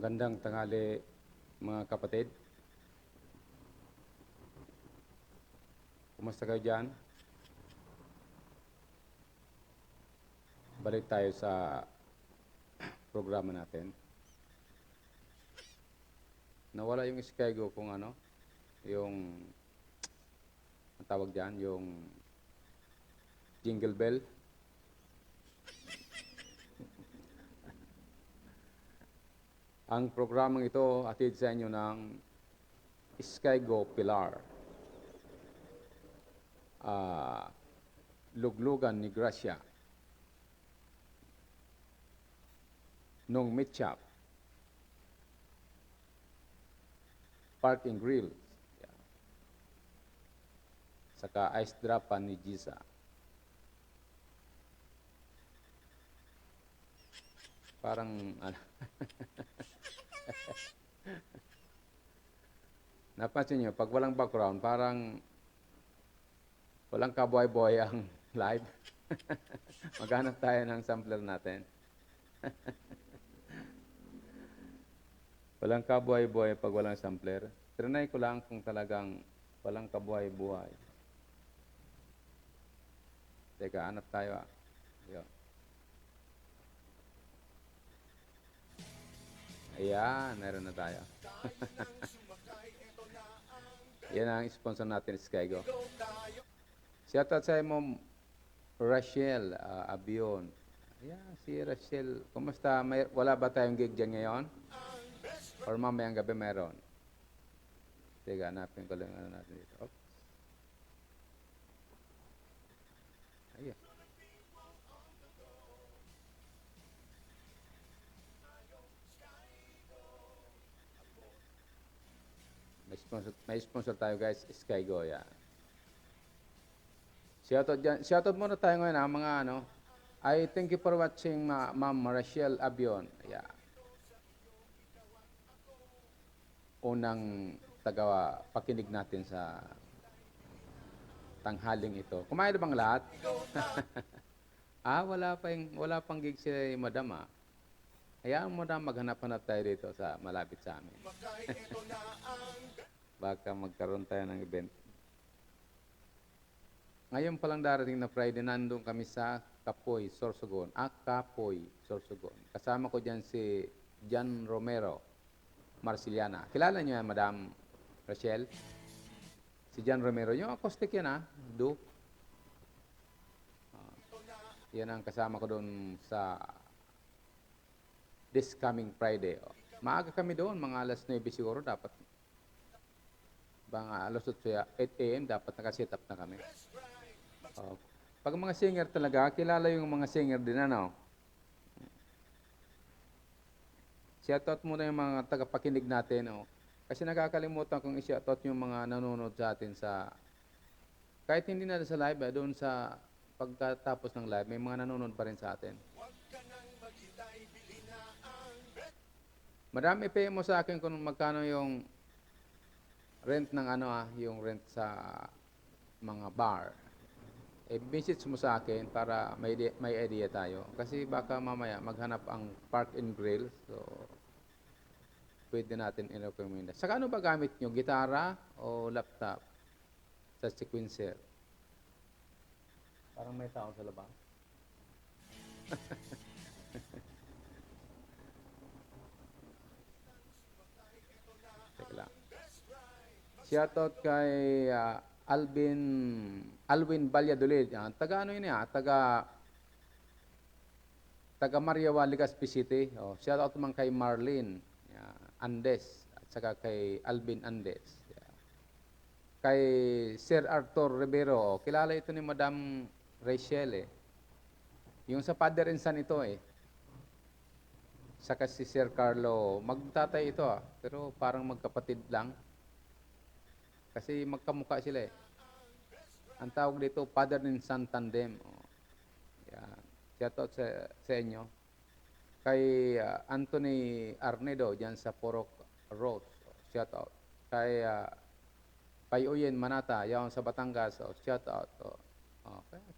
Magandang tanghali mga kapatid. Kumusta kayo dyan? Balik tayo sa programa natin. Nawala yung Skygo kung ano, yung ang tawag dyan, yung jingle bell. Ang programang ito atid sa inyo ng Skygo Pilar. Luglugan ni Gracia. Nung Mitchap. Park and Grill. Yeah. Saka Ice Drapan ni Giza. Parang ano. Napansin nyo, pag walang background, parang walang kaboy-boy ang live. Maghanap tayo ng sampler natin. Walang kabuhay-buhay pag walang sampler. Trinay ko lang kung talagang walang kabuhay-buhay. Teka, hanap tayo ah. Yun. Ayan, meron na tayo. Yan ang sponsor natin, Skygo. Shoutout sa mo, Rachel Abion. Ayan, si Rachel. Kumusta? Wala ba tayong gig dyan ngayon? Or mamayang gabi meron? Teka, hanapin ko lang ano natin dito. Oops. Ayan. May sponsor tayo guys, Skygo. Yan. Shoutout muna tayo ngayon mga ano. I thank you for watching Ma'am Rachel Abion. Yeah. Unang pakinig natin sa tanghaling ito. Kumain na bang lahat? Wala pang gig si Madam ah. Hayaan mo na maghanap-hanap tayo dito sa malapit sa amin. Baka magkaroon tayo ng event. Ngayon palang darating na Friday, nandun kami sa Kapoy, Sorsogon. Kapoy, Sorsogon. Kasama ko dyan si Jan Romero, Marciliana. Kilala niyo yan, Madam Rachel? Si Jan Romero. Yung acoustic yan, yan ang kasama ko doon sa this coming Friday. Maaga kami doon, mga alas 9 siguro dapat. Mga alas 8 a.m. dapat nakaset up na kami. Pag mga singer talaga, kilala yung mga singer din, ano? Shoutout muna yung mga tagapakinig natin, Kasi nakakalimutan kong i-shoutout yung mga nanonood sa atin sa, kahit hindi na sa live, doon sa pagkatapos ng live, may mga nanonood pa rin sa atin. Madam, i-pay mo sa akin kung magkano yung rent ng yung rent sa mga bar. Message mo sa akin para may idea tayo. Kasi baka mamaya maghanap ang Park and Grill. So, pwede natin i-recommend. Saka ano ba gamit nyo? Gitara o laptop? Sa sequencer? Parang may tao sa labas. Teka lang. Shoutout kay Alwin Valladolid. Taga ano yun taga Maria Waligas City. Shoutout naman kay Marlene Andes at saka kay Alvin Andes. Kay Sir Arthur Rivero. Kilala ito ni Madam Rachel Yung sa Father and Son ito Saka si Sir Carlo. Magtatay ito pero parang magkapatid lang. Kasi magkamukha sila Ang tawag dito, Father and Son Tandem. Yan. Shoutout sa inyo. Kay Anthony Arnedo, dyan sa Porok Road. Shoutout. Kay Uyen Manata, yan sa Batangas. Shoutout.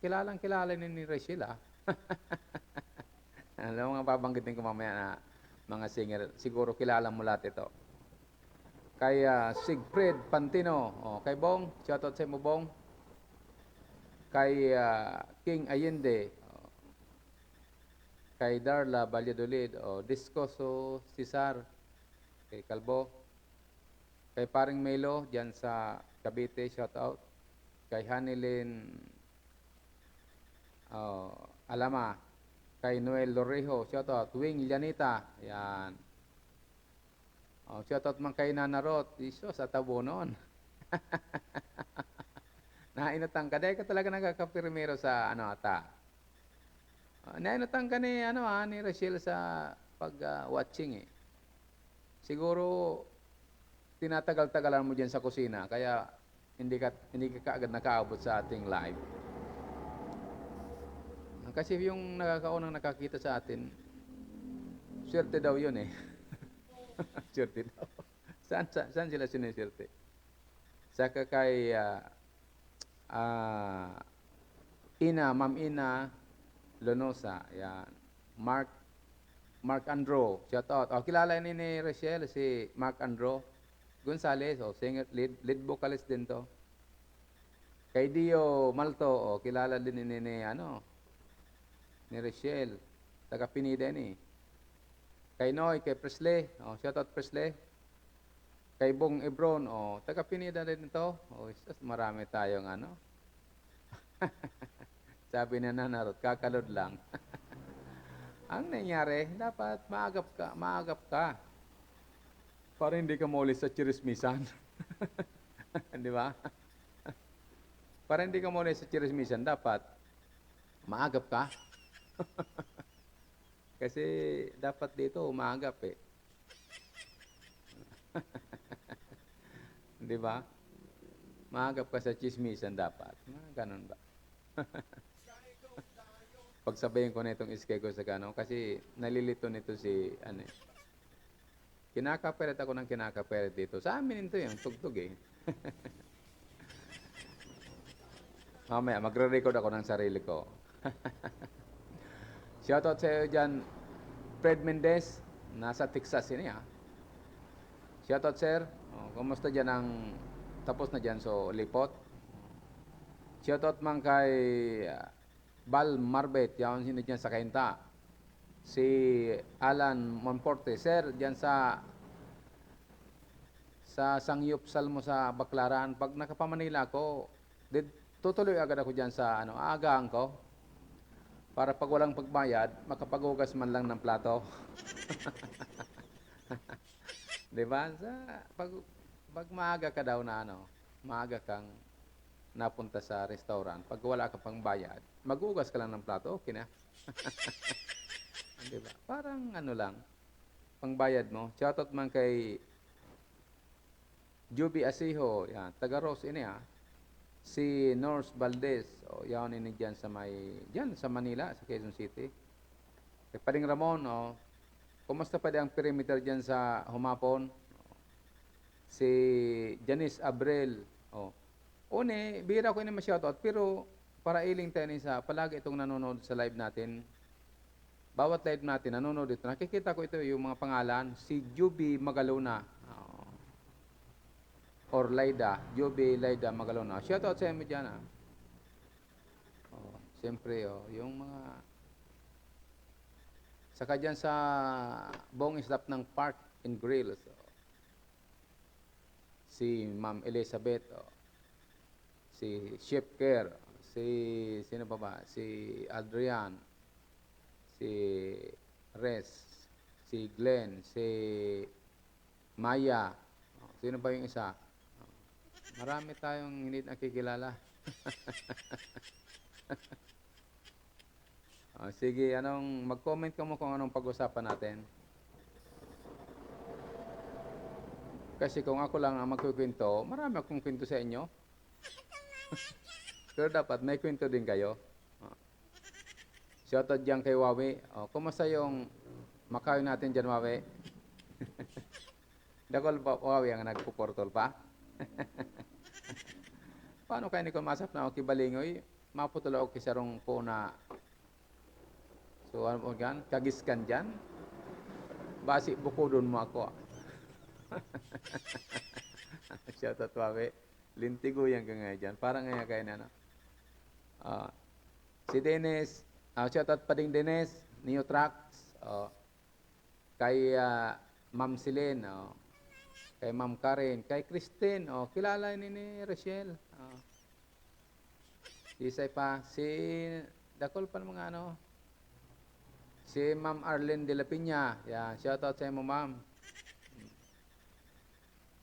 Kilala ni Rachel Alam mo nga babanggitin ko mamaya na mga singer. Siguro kilala mo lahat ito. Kay Siegfried Pantino. Kay Bong, shoutout sa mo, Bong. Kay King Allende. Kay Darla Valladolid. Discoso Cesar. Kay Calvo. Kay Paring Melo, dyan sa Cavite, shoutout. Kay Hanilin Alama. Kay Noel Lorejo, shoutout. Wing Llanita, yan. Shoutout man kay Nanarot, iso sa tabo noon. Nainutang ka, dahil ka talaga nagkakapirmero sa ata. Nainutang ka ni, ni Rachel sa pag-watching Siguro, tinatagal-tagalan mo dyan sa kusina, kaya hindi ka kaagad nakaabot sa ating live. Kasi yung nakakaunang nakakita sa atin, swerte daw yun Swerte daw. Saan sila siniswerte? Saka kay Ma'am Ina Lonosa, yan. Mark Andro, shout out. Kilala ni Rachel, si Mark Andro Gonzales, singer, lead vocalist din to. Kay Dio Malto, kilala din ni Rachel, taga Pinida Kay Noy, kay Presley, shout out Presley. Kay Bong Ebron, taga Pinida din ito. Marami tayong Sabi na Nanarot, kakalod lang. Ang nangyari, dapat maagap ka. Para hindi ka maulit sa chirismisan. Di ba? Para hindi ka maulit sa chirismisan, dapat maagap ka. Kasi dapat dito umaagap Di ba? Maagap ka sa chismisan dapat. Ganun ba? Pagsabayin ko na itong iskego sa kasi nalilito nito si kinakaperet ako ng kinakaperet dito. Sa amin ito yung tugtog Mamaya, magre-record ako ng sarili ko. Shoutout sa iyo dyan, Fred Mendez, nasa Texas Shoutout, sir. Kumusta dyan tapos na dyan, so lipot. Shoutout man kay Bal Marbet, yan sino dyan sa Kainta. Si Alan Monforte, sir, dyan sa Sangyup Salmo sa Baclaran. Pag nakapamanila ako, tutuloy agad ako dyan sa aagaan ko. Para pag walang pagbayad, makapaghugas man lang ng plato. Diba? Pag maaga ka daw na maaga kang napunta sa restaurant, pag wala ka pang bayad, maghugas ka lang ng plato, okay na. Diba? Parang lang, pangbayad mo. Shoutout man kay Juby Asiho, yan, taga Rose si Norse Valdez, yan dyan sa Manila, sa Quezon City. Kay Paring Ramon, kumusta pa ang perimeter dyan sa Humapon? Si Janice Abrel, bihira ko ma-shoutout, pero para iling tayo palagi itong nanonood sa live natin. Bawat live natin, nanonood ito. Nakikita ko ito yung mga pangalan. Si Juby Magalona, or Laida, Juby Laida Magalona. Shoutout sa inyo dyan siyempre yung mga saka dyan sa Bong Islap ng Park and Grill. Si Ma'am Elizabeth, si Chef Care, sino pa ba? Si Adrian, si Res, si Glenn, si Maya, sino ba yung isa? Marami tayong hindi nakikilala. Sige, mag-comment ka mo kung anong pag-usapan natin. Kasi kung ako lang ang magkukwento, marami akong kwento sa inyo. Pero dapat may kwento din kayo. Shoutout dyan kay Wawi. Kumusta yung Macau natin dyan, Wawi? Dakol pa, Wawi, ang nagpuportol pa? Paano kayo ni kumasap na ako kibalingoy? Maputula ako kisarong po na so, kagiskan dyan? Basi bukudon mo ako. Shoutout Wawe. Lintigo yan ka nga dyan. Parang nga kayo na, no? Ah, si Dennis, shoutout pa ding Dennis, Neo Trucks, kay Ma'am Silene, kay Ma'am Karen, kay Christine, kilala ni Rochelle. Isay pa, si Dakol pa ng mga ano, si Ma'am Arlene de la Piña, yan, shoutout sa mo ma'am.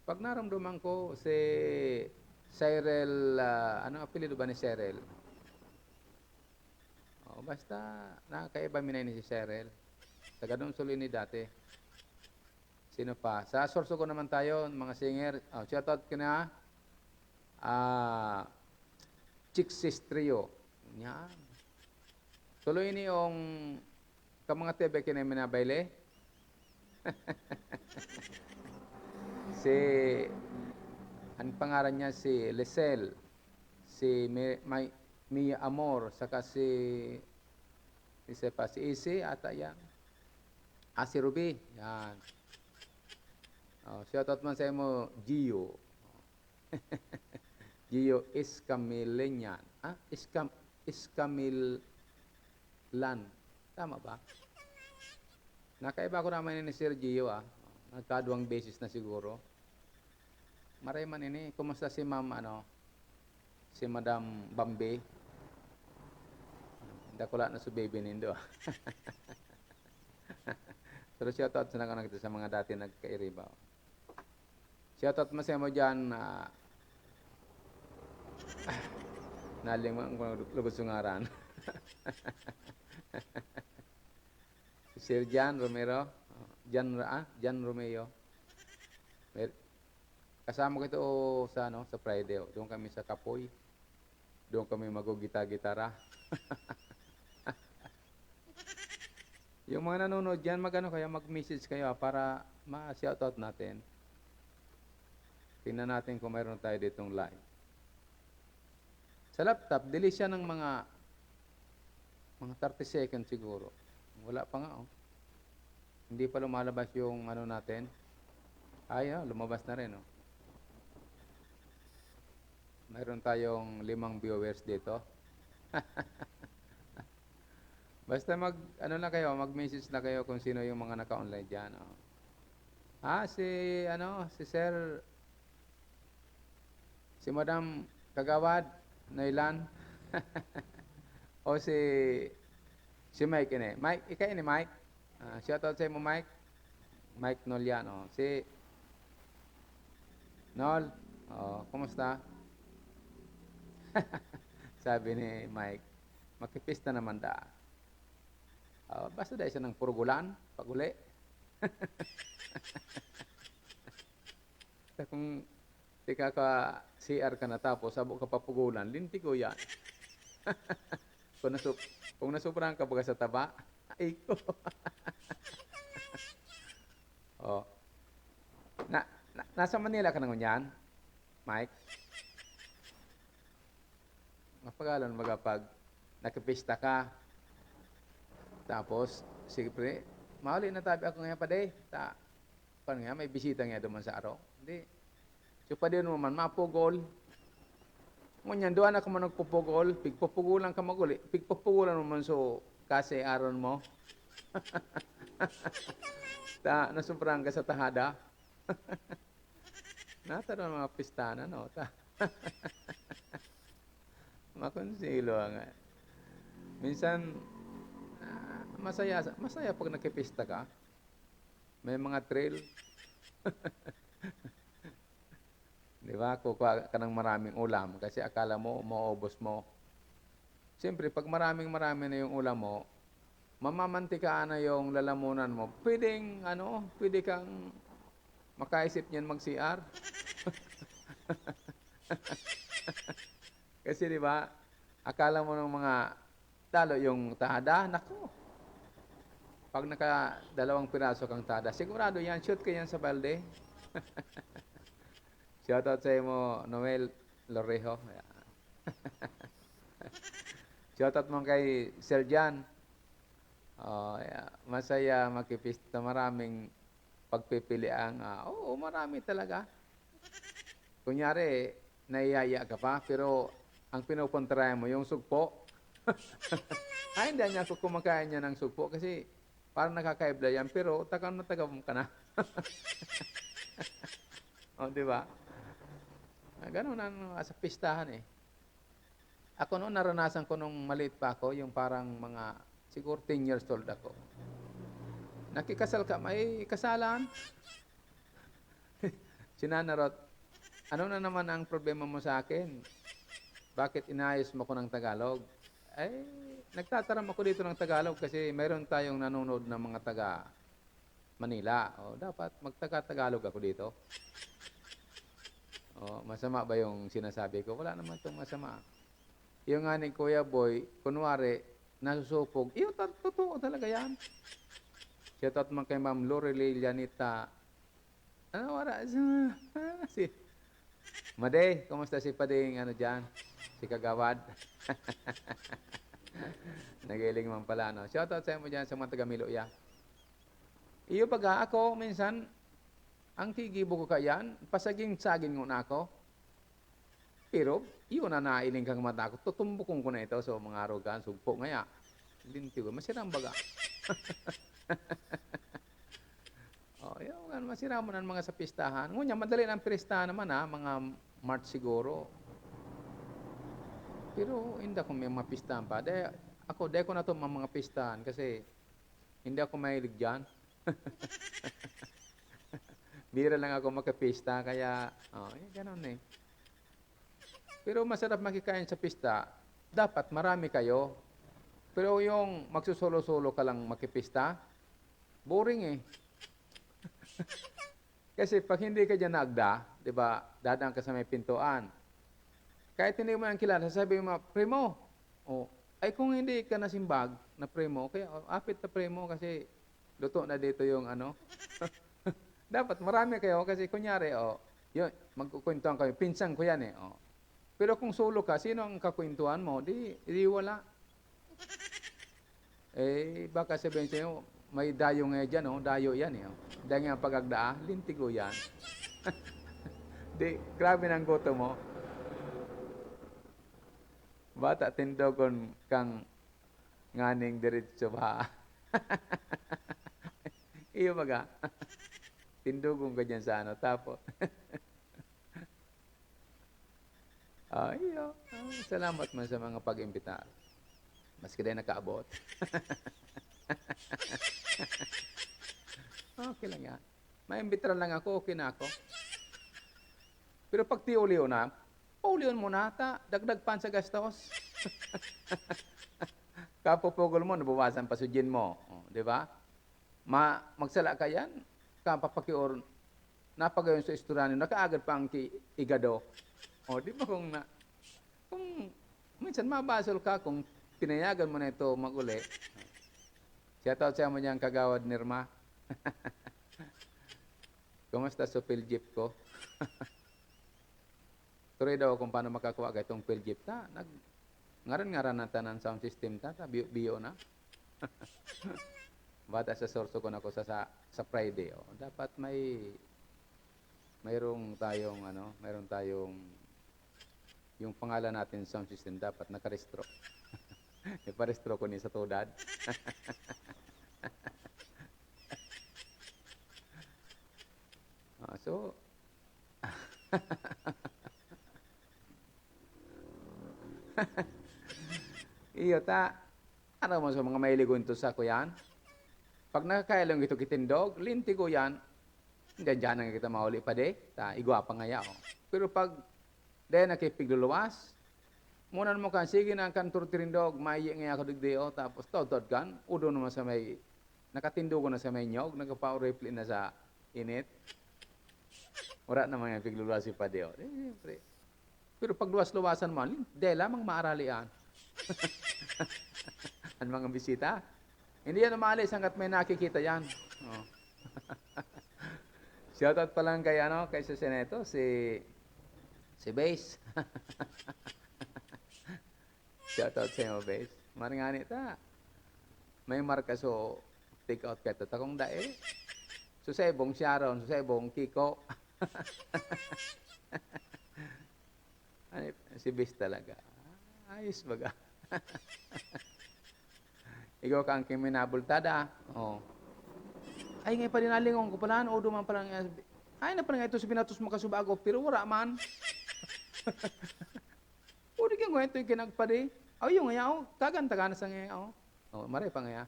Pag naramdaman ko si Cyril, ano apelido ba ni Cyril? Basta nakakaiba minay ni si Cyril. Taga doon suli ni dati. Sino pa? Sa sorso ko naman tayo, mga singer. Shoutout ko na. Chixis Trio. Yan. Tuloy ni yung mga tebe kinay baile. Si, ang pangalan niya si Lisel. Si Mia Amor. Saka si isa pa, si Isi ata yan. Si Ruby. Yan. Shoutout man sa mo, Gio. Gio Iscamilenian. Iscamilan. Tama ba? Nakaiba ko naman ni Sir Gio, Nagkaduang beses na siguro. Maray man ini. Kumusta si Ma'am, si Madam Bambi? Dakula na sa baby nindo. Pero shoutout sa nakita sa mga dati nagkairibaw. Shoutout mo sa mo dyan, naling mo lugod sungaran. Sir Jan Romero, Jan Romeo. Kasama ko ito sa sa Friday. Doon kami sa Kapoy. Doon kami magugita-gitara. Yung mga nanonood dyan, mag-message kayo para ma-shoutout natin. Tingnan natin kung mayroon tayo ditong live. Sa laptop, delete siya ng mga 30 seconds siguro. Wala pa nga, Hindi pa lumalabas yung natin. Lumabas na rin, Mayroon tayong 5 viewers dito. Basta mag-message na kayo kung sino yung mga naka-online diyan, si Sir, si Madam Kagawad, Nailan, o si Mike ini. Mike, ikaw ini Mike. Shoutout sa mo Mike. Mike Noliano. Si Nol, kumusta? Sabi ni Mike, makipista naman da. Basta dahil siya ng purugulan, pag-uli. Kung di ka CR ka natapos, sabo ka papugulan, linti ko yan. Kung nasuprahan ka baga sa taba, ay ko. Nasa Manila ka na ngunyan, Mike? Mapagalan pag nakipista ka, tapos, siyempre, mauli na tabi ako ngayon pa day. Paano nga, may bisita nga duman sa araw. Hindi. So, pa din naman, mapugol. Ngunyan, doon ako man nagpupugol. Pigpupugulan ka maguli. Pigpupugulan naman so, kasi aron mo. Nasumprang ka sa tahada. Nataroon mga pistana, no? Makonsilo nga. Minsan, masaya pag nakipista ka. May mga trail. Di ba? Kukuha ka ng maraming ulam kasi akala mo, maubos mo. Siyempre, pag marami na yung ulam mo, mamamantikaan na yung lalamunan mo. Pwede kang makaisip niyan mag-CR. Kasi di ba, akala mo ng mga talo yung tahada, naku. Pag naka-2 piraso kang tada, sigurado yan, shoot ka yan sa balde. Shoutout sa mo, Noel Lorejo. Shoutout mo kay Sir Jan. Yeah. Masaya makipista. Maraming pagpipilian. Oo, marami talaga. Kunyari, naiyaya ka pa, pero ang pinupuntrayan mo, yung sugpo. Ay, hindi niya ako kumakain niya ng sugpo kasi parang nakakaibla yan, pero tagang na tagam ka na. O, di ba? Ganun ang sa pistahan eh. Ako noon, naranasan ko nung maliit pa ako, yung parang mga, siguro 10 years old ako. Nakikasal ka, may kasalan. Sinanarot, ano na naman ang problema mo sa akin? Bakit inayos mo ko ng Tagalog? Ay, nagtataram ako dito ng Tagalog kasi mayroon tayong nanonood ng mga taga Manila. O, dapat magtaga-Tagalog ako dito. O, masama ba yung sinasabi ko? Wala naman itong masama. Yung nga ni Kuya Boy, kunwari, nasusupog, iyo, totoo talaga yan. Shoutout man kay Ma'am Lorelei Llanita. Ano, wala. Si Made, kumusta si Pading, ano dyan? Si Kagawad. Nagiling man pala, no? Shoutout sa mo dyan sa mga taga-Miloya. Iyo baga ako, minsan, ang kigibo ko kayan, pasaging-saging ko na ako. Pero, iyo na nailing kang mata ko, tutumbukong ko na ito so mga arogan, sugpo ngaya. Lintigo, masirang baga. Yung masira mo ng mga sa pistahan. Ngunya, madali ng pistahan naman mga March siguro. Pero hindi ako may mga pistahan pa. Di ko na ito mga pistahan kasi hindi ako mahilig dyan. Bira lang ako makapista, kaya, ganun eh. Pero masarap makikain sa pista, dapat marami kayo. Pero yung magsusolo-solo ka lang makipista, boring eh. Kasi pag hindi ka dyan nagda, di ba, dadaan ka sa may pintuan. Kahit hindi mo yan kilala, sabi mo, primo, ay kung hindi ka nasimbag na primo, kaya apit na primo kasi luto na dito yung ano. Dapat marami kayo kasi kunyari, yun, magkukwentuhan kayo, pinsan ko yan eh. Pero kung solo ka, sino ang kakwentuhan mo? Di wala. Baka sabihin sa'yo, may dayo nga dyan, dayo yan eh. Dahil nga pagagdaa, lintigo yan. Grabe ng goto mo. Bata tindogon kang nganing diretso ba? Iyo baga. Tindugon ka dyan sa ano, tapos. Iyo. Salamat man sa mga pag-imbita. Maski din nakaabot. Okay lang yan. Maimbitran lang ako, okay na ako. Pero pag tiuliw na, pauliwan mo na, dagdag pan sa gastos. Kapupugol mo, nabawasan pa sujin mo. Di ba? Magsala ka yan, kapapakior, napagayon sa istorya nakaagad pa ang igado. Di ba kung minsan mabasol ka kung pinayagan mo na ito mag-uli. Shoutout sa mo niyang kagawad Nirma. Kumusta sa Piljip ko? Tuloy daw kung paano makakuha ka itong Piljip ta. Ngaran-ngaran na tanan sound system ta. Biyo na. Bata sa sorso ko na ko sa Friday. Dapat mayroong tayong yung pangalan natin sound system dapat nakarestro. Iparestro ko ni sa tudad. So, iyo ano mo sa mga mailigon to sa kuyan? Pag nakakailang ito kitindog, linti ko yan, dyan nga kita mauli pa igwa pa nga yao. Pero pag dahil nakipigluluwas, muna mo kan, sige na kan turtirindog, maiye nga ako digdeo, tapos tod kan, udo naman sa may, nakatindog ko na sa may nyog, nagpa-refli na sa init. Wala naman yung pigluluwas si Padeo. Pero pag luwas-luwasan mo, dahil lamang maaralian. Ang mga bisita. Hindi yan umalis hanggat may nakikita yan. Shoutout pa lang kay sa Seneto, si Base. Shoutout sa iyo, Base. Marangani ta. may marka so take out ka takong dae. So sa ibong Sharon, so sa ibong Kiko. Ay, si Bis talaga. Ayos baga. Ikaw ka ang kiminabultada. Oh. Ay, ngay pa rin alingong ko pala. O duman pa lang. Ay, na pa nga ito sa binatos makasubago. Pero wala man. O, di kang kwento yung kinagpadi. Ay, yung ngayaw. Kaganta sa ngayaw. Oh, maray pa ngaya.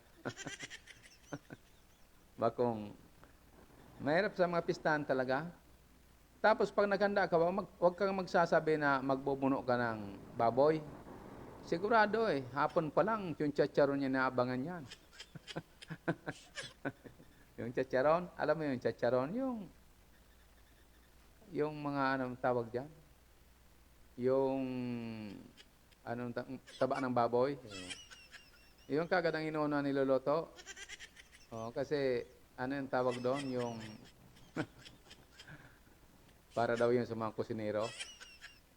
Bakong, mahirap sa mga pistahan talaga. Tapos pag naghanda ka, wag kang magsasabi na magbubuno ka ng baboy. Sigurado hapon pa lang, yung chacharon niya naabangan yan. Yung chacharon, alam mo yung chacharon, yung mga anong tawag dyan? Yung taba ng baboy. Yung kagad ang inuuna niloloto. Kasi ano yung tawag doon? Yung para daw yun sa mga kusinero.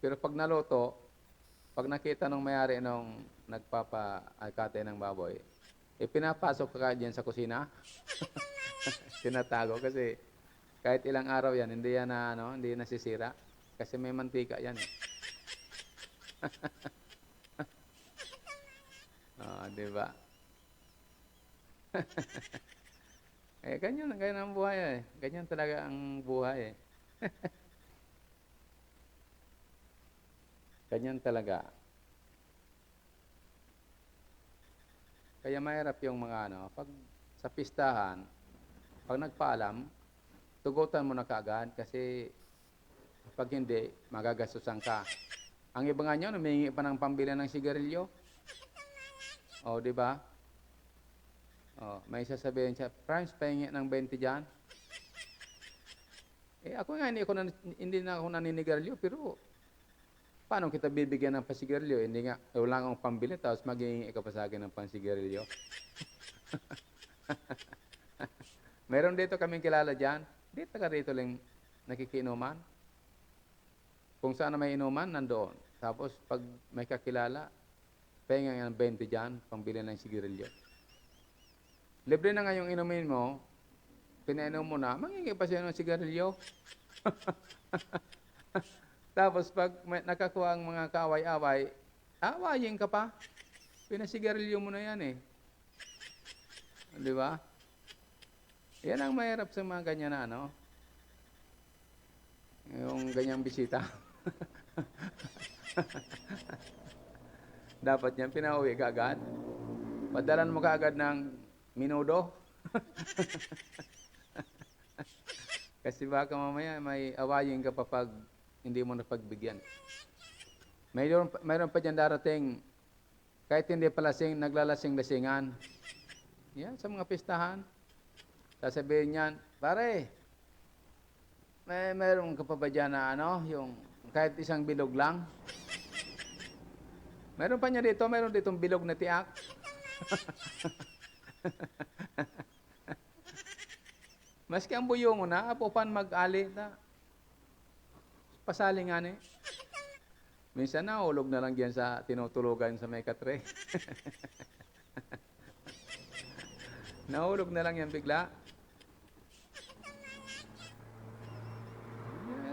Pero pag naluto, pag nakita nung mayari nung nagpapa-alkate ng baboy, pinapasok ka dyan sa kusina. Tinatago kasi kahit ilang araw yan, hindi yan hindi nasisira. Kasi may mantika yan di ba? Ganyan ang buhay Ganyan talaga ang buhay Ganyan talaga. Kaya mahirap yung mga pag sa pistahan, pag nagpaalam, tugutan mo na kaagad kasi pag hindi, magagastusan ka. Ang iba nga nyo, humingi pa ng pambili ng sigarilyo. Di ba? May sasabihin siya, Franz, pahingi ng 20 dyan. Ako nga, hindi na ako naninigarilyo, pero paano kita bibigyan ng pasigarilyo? Hindi nga, wala akong pambili, tapos maghihingi ka pa sa akin ng pansigarilyo. Meron dito kaming kilala dyan. Dito ka rito lang nakikinuman. Kung saan may inuman, nandoon. Tapos, pag may kakilala, pahinga ng 20 dyan, pambili ng sigarilyo. Libre na nga yung inumin mo, pinainom mo na, manghingi pa siya ng sigarilyo. Tapos pag nakakuha ang mga kaaway-away, awayin ka pa. Pinasigarilyo mo na yan Di ba? Yan ang mahirap sa mga ganyan na yung ganyang bisita. Dapat yan, pinauwi ka agad. Padalan mo ka agad ng minudo. Kasi baka mamaya may awayin ka pa pag hindi mo napagbigyan. Mayroon pa dyan darating, kahit hindi palasing, naglalasing-lasingan. Yan, sa mga pistahan. Sasabihin niyan, pare, mayroon ka pa ba dyan na yung kahit isang bilog lang? Mayroon pa niya dito, mayroon ditong bilog na tiak. Maski ang buyo mo na, apupan mag-ali na. Pasali nga Minsan na, ulog na lang diyan sa tinutulugan sa may katre. Nahulog na lang yan bigla.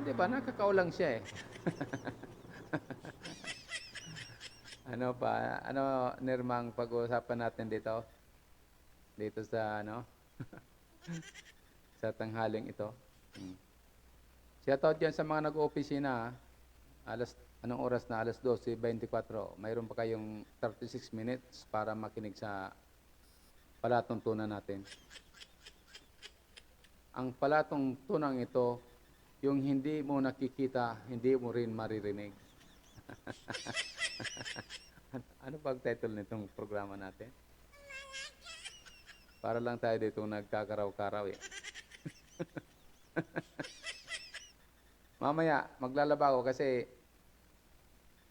Di ba? Nakakaulang siya Nirmang pag-uusapan natin dito? Dito sa, sa tanghaling ito. Shoutout dyan sa mga nag-opisina. Anong oras na? Alas 12:24. Mayroon pa kayong 36 minutes para makinig sa palatuntunan natin. Ang palatuntunan ito, yung hindi mo nakikita, hindi mo rin maririnig. Ano bang title nitong programa natin? Para lang tayo dito nagkakaraw-karaw Mamaya, maglalaba ako kasi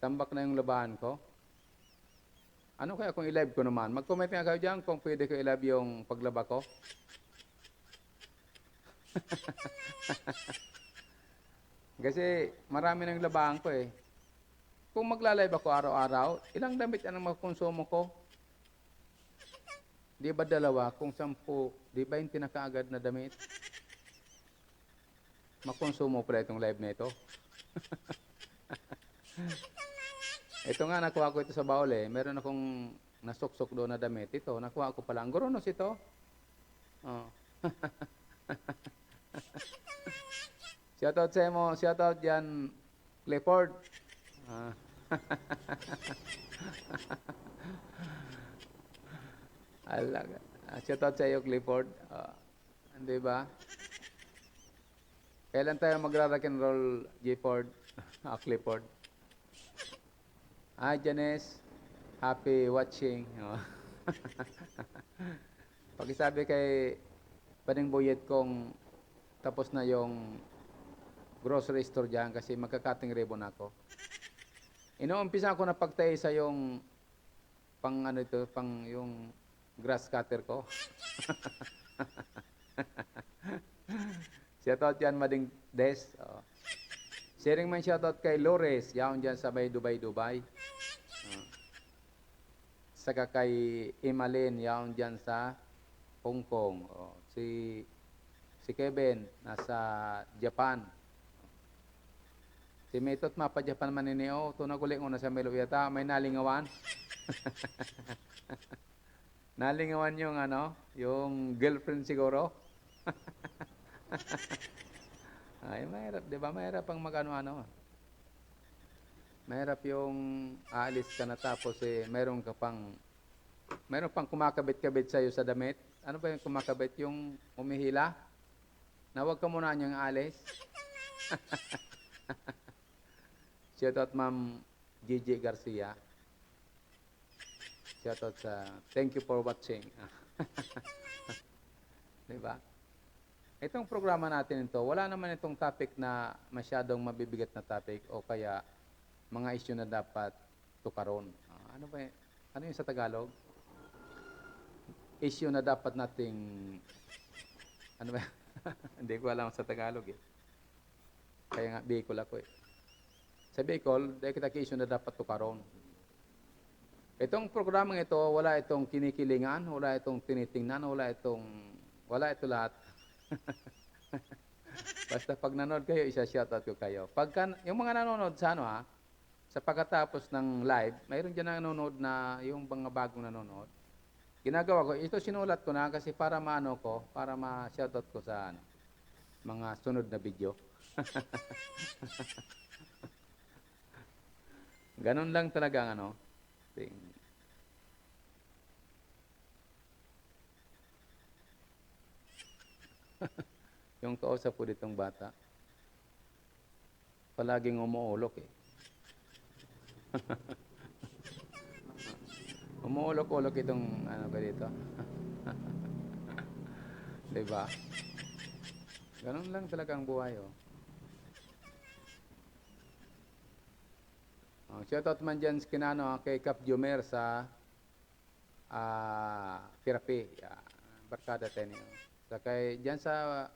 tambak na yung labahan ko. Ano kaya kung i-live ko naman? Mag-comment nga kayo dyan kung pwede ko i-live yung paglaba ko. Kasi marami ng labahan ko Kung magla-live ako araw-araw, ilang damit ang makonsumo ko? Di ba dalawa? Kung 10, di 20 na kaagad na damit? Makonsumo pala itong live na ito. Ito nga, nakuha ko ito sa baul eh. Meron akong nasuksok doon na damit. Ito, nakuha ko pala. Ang gurunos ito. Oh. Shoutout sa mo. Shoutout dyan, Clifford. Ah. Alaga. Shoutout sa iyo, Clifford. Di ba? Kailan tayo magra-rock and roll, Gifford? Clifford. Hi, Janice. Happy watching. Pakisabi kay Paning Boyet kong tapos na yung grocery store dyan kasi magka-cutting ribbon ako. Inuumpisa ko na pagtay sa yung yung grass cutter ko. Shoutout dyan, Mading Des. Sharing man shoutout kay Lores, yaon dyan sa may Dubai. Saka kay Imalin, yaon dyan sa Hong Kong. Si Kevin, nasa Japan. Si Metot mapa Japan maninio, tunaguling ko na sa Melo yata, may nalingawan. Nalingawan yung yung girlfriend siguro. Ay, mahirap, di ba? Mahirap ang mag-ano. Mahirap yung aalis ka na tapos meron pang kumakabit-kabit sa'yo sa damit. Ano ba yung kumakabit? Yung umihila? Na huwag ka muna niyang aalis. Shoutout Ma'am Gigi Garcia. Shoutout sa thank you for watching. Di ba? Itong programa natin ito, wala naman itong topic na masyadong mabibigat na topic o kaya mga issue na dapat tukaron. Ano yung sa Tagalog? Issue na dapat nating hindi ko alam sa Tagalog eh. Kaya nga Bicol ako eh. Sa Bicol, dahil kita issue na dapat tukaron. Itong programang ito, wala itong kinikilingan, wala itong tinitingnan, wala ito lahat. Basta pag nanood kayo, isa-shoutout ko kayo. Yung mga nanonood sa sa pagkatapos ng live, mayroon dyan nanonood na yung mga bagong nanonood. Ginagawa ko, ito sinulat ko na kasi para para ma-shoutout ko sa mga sunod na video. Ganon lang talaga thing. Yung kausap po ditong bata, palaging umuulok eh. Umuulok-ulok itong ba dito. Diba? Ganun lang talaga ang buhay oh. Shoutout man dyan kay Cap Jumer sa therapy. Barkada tayo. Sa dyan sa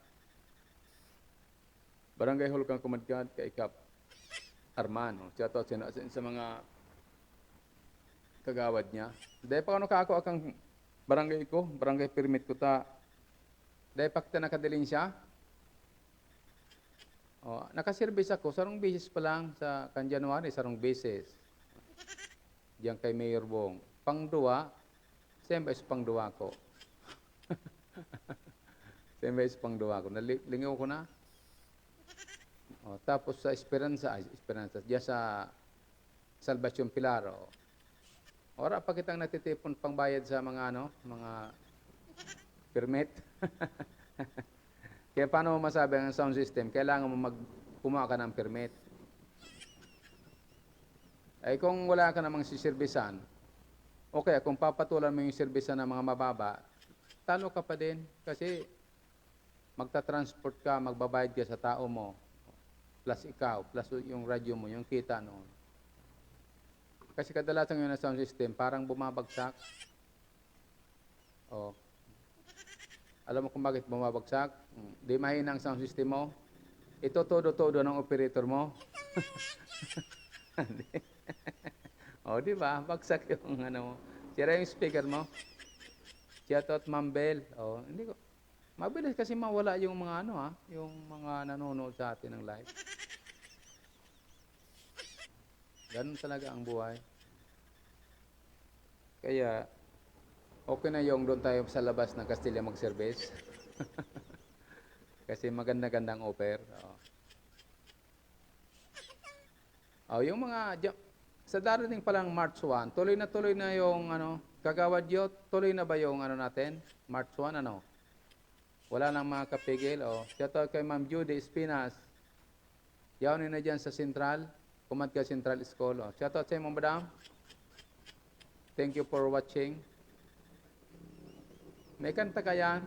Barangay Hulkang Kumadkad kay Cap Arman. Shoutout sa mga kagawad niya. Dahil pa ako akang barangay permit ko ta. Dahil pa kita nakadilin siya. Nakaservice ako, sarong beses pa lang sa January, sarong beses. Diyan kay Mayor Bong. Pangduwa, siyempre is pangduwa ko. Siyempre is pangduwa ko. Nalingaw ko na. Tapos sa Esperanza, diyan sa Salvacion Pilar. Ora pa kitang natitipon pangbayad sa mga mga permit. Kaya paano mo masabi ang sound system? Kailangan mo kumuha ka ng permit. Ay kung wala ka namang siservisan, okay, kung papatulan mo yung servisan ng mga mababa, talo ka pa din. Kasi magta-transport ka, magbabayad ka sa tao mo, plus ikaw, plus yung radyo mo, yung kita noon. Kasi kadalasan yung sound system, parang bumabagsak. Alam mo kung bakit bumabagsak? Di mahina ang sound system mo. Ito todo-todo ng operator mo. Di ba? Bagsak yung mo. Sira yung speaker mo. Shout out Ma'am Bel. Oh, hindi ko. Mabilis kasi mawala yung mga yung mga nanonood sa atin ng live. Ganun talaga ang buhay. Kaya, okay na yung doon tayo sa labas ng Castilla mag-service. Kasi maganda-gandang offer. Oh. Oh, yung mga sa darating pa lang March 1, tuloy na yung Kagawad Youth, tuloy na ba yung natin? March 1 ano? Wala nang mga kapigil. Oh. Shout out kay Ma'am Judy Espinas. Yawnin na dyan sa Central, Kumadka Central School. Oh. Shout out sa inyo, madam. Thank you for watching. May kanta ka yan?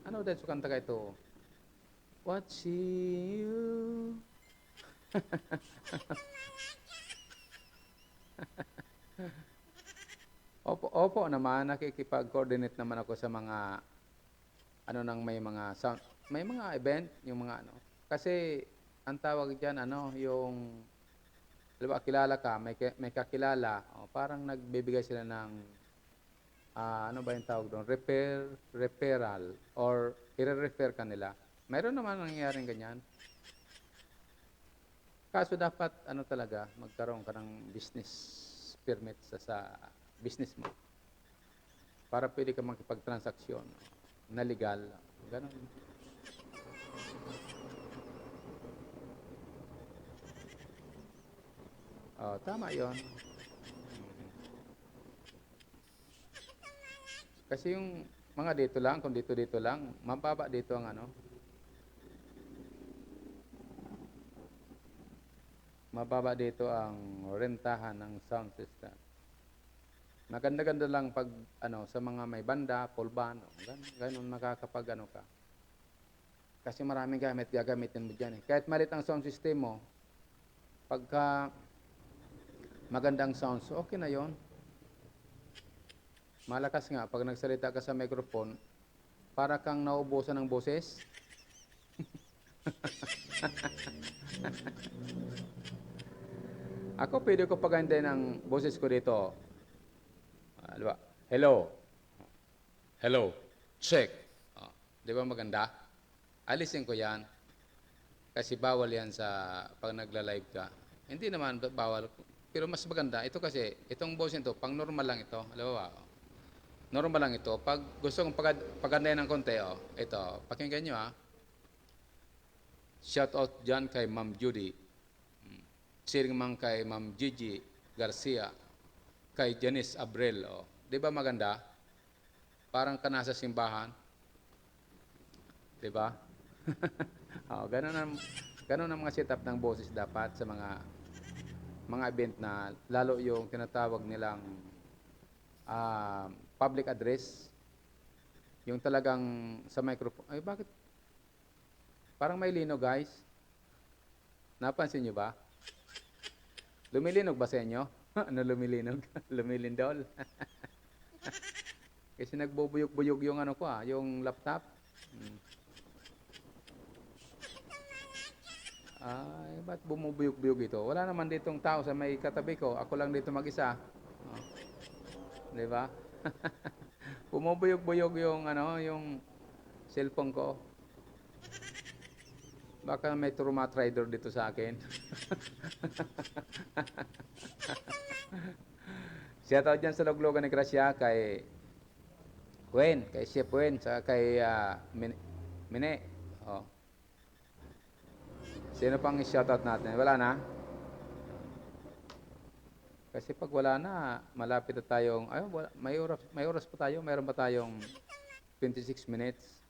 Ano dahil sa kanta ka ito? Watching you. Opo naman, nakikipag-coordinate naman ako sa mga nang may mga sound, may mga event, yung mga Kasi ang tawag diyan yung halimbawa kilala ka, may kakilala, parang nagbibigay sila ng ano ba yung tawag doon? Referral or i-refer ka nila. Mayroon naman nangyayaring ganyan. Kaso dapat talaga magkaroon ka ng business permit sa business mo para pwede ka makipagtransaksyon na legal. Ganon. Oh, tama 'yon. Kasi yung mga dito lang, kung dito lang, mababa dito ang mababa dito ang rentahan ng sound system. Maganda-ganda lang pag sa mga may banda, full band, ganun makakapag ka. Kasi maraming gagamitin mo diyan eh. Kahit maliit ang sound system mo, pagka magandang sounds, okay na 'yon. Malakas nga pag nagsalita ka sa microphone, para kang nauubusan ng boses. Ako pwede ko pagandahin ng boses ko dito. Diba? Hello. Hello. Check. Di ba maganda? Alisin ko yan. Kasi bawal yan sa pag nagla-live ka. Hindi naman bawal. Pero mas maganda. Ito kasi, itong boses nito, pang normal lang ito. Alam ba? Normal lang ito. Pag gusto kong pagandahin ng konti, ito, pakinggan nyo Shout out dyan kay Ma'am Judy. Sharing man kay Ma'am Gigi Garcia. Kay Janice Abrel. Di ba maganda? Parang ka nasa simbahan. Di ba? Ganun ang mga setup ng boses dapat sa mga event na lalo yung tinatawag nilang public address. Yung talagang sa microphone. Ay, bakit? Parang may lino, guys. Napansin nyo ba? Lumilinog ba sa inyo? Ano lumilinog? Lumilindol. Kasi nagbubuyog-buyog yung yung laptop. Ay, ba't bumubuyog-buyog ito? Wala naman ditong tao sa may katabi ko. Ako lang dito mag-isa. Di ba? Bumubuyog-buyog yung cellphone ko. Baka may trumat rider dito sa akin. Shout out dyan sa Luglogan ni Gracia kay Gwen, kay Chef Gwen, saka kay Mine. Sino pang shout out natin? Wala na? Kasi pag wala na, malapit na tayong, may oras pa tayo, mayroon pa tayong 26 minutes.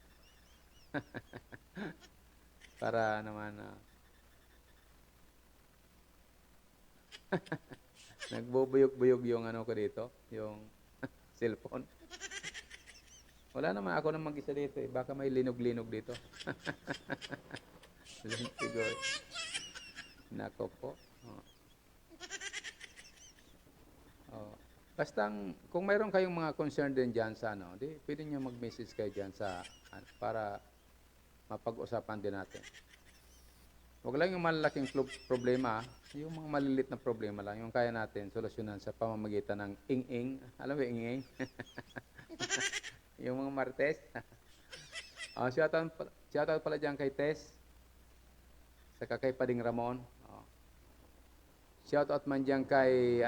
Para naman nagbubuyog-buyog yung ko dito, yung cellphone. Wala naman ako nang mag-isa dito eh. Baka may linog-linog dito. Siguro. Nako po. Basta kung mayroon kayong mga concern din dyan sa di pwede nyo mag-message kayo dyan sa para mapag-usapan din natin. Huwag lang yung malalaking problema, yung mga malilit na problema lang, yung kaya natin solusyonan sa pamamagitan ng ing-ing. Alam mo ing-ing? Yung mga Martes. Shoutout pala dyan kay Tess. Saka kay Pading Ramon. Shoutout man dyan kay,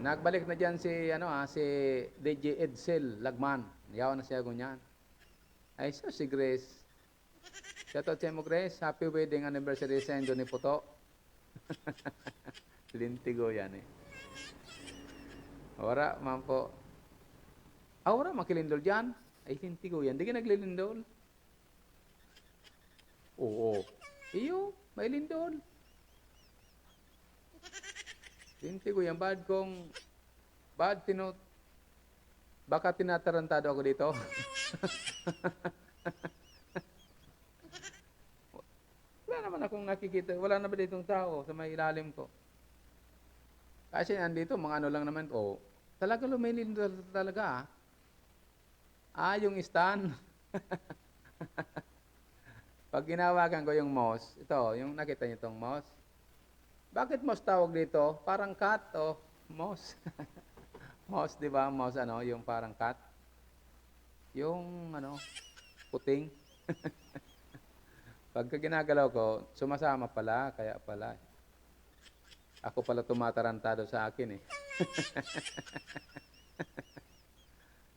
nagbalik na dyan si DJ Edsel Lagman. Yawan na siya ganyan. Ay, si Grace. Shoutout sa mo, Grace. Happy wedding anniversary sa Inyo ni Puto. Lintigo yan eh. Ora, man po. Ora, makilindol dyan. Ay, lintigo yan. Di ka naglilindol. Oo. Iyo, may lindol. Lintigo yan. Baka tinatarantado ako dito. Wala naman akong nakikita. Wala naman ditong tao sa may ilalim ko. Kasi andito, mga ano lang naman. Talaga lumilindol talaga. Yung stand. Pag ginawagan ko yung mouse, ito, yung nakita niyo itong mouse. Bakit mouse tawag dito? Parang cat o mouse. Mouse, di ba? Mouse, yung parang cat. Yung, puting. Pagka ginagalaw ko, sumasama pala, kaya pala. Ako pala tumatarantado sa akin eh.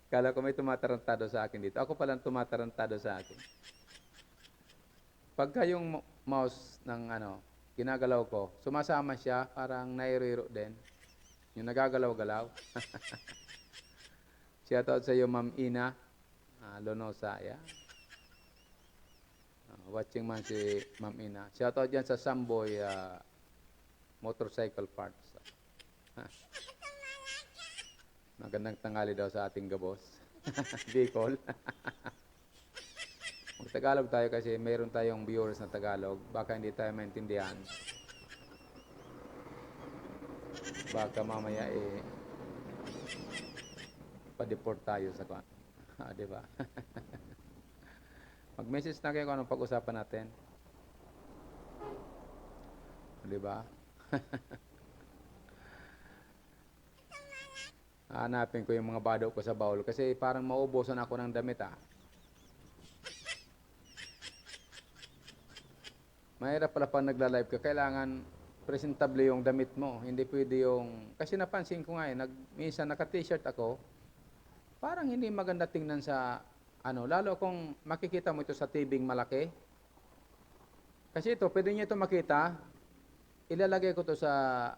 Kala ko may tumatarantado sa akin dito. Ako pala tumatarantado sa akin. Pagka yung mouse ng ginagalaw ko, sumasama siya, parang nairiro din. Yung nagagalaw-galaw. Shoutout sa iyo, Ma'am Ina. Lonosa, yeah. Watching man si Ma'am Ina. Shoutout dyan sa Samboy Motorcycle Parts. Magandang tanghali daw sa ating gabos. Bicol. Mag-Tagalog tayo kasi mayroon tayong viewers na Tagalog. Baka hindi tayo maintindihan. Baka mamaya pa-deport tayo sa kwan. Di ba? Mag-message na kayo kung anong pag-usapan natin. Di ba? Hanapin ko yung mga bado ko sa baul kasi parang maubusan ako ng damit Mahirap pala pag nagla-live ka, kailangan presentable yung damit mo. Hindi pwede yung... Kasi napansin ko nga minsan naka-t-shirt ako, parang hindi maganda tingnan sa lalo kung makikita mo ito sa TV malaki. Kasi ito, pwede niyo ito makita, ilalagay ko to sa,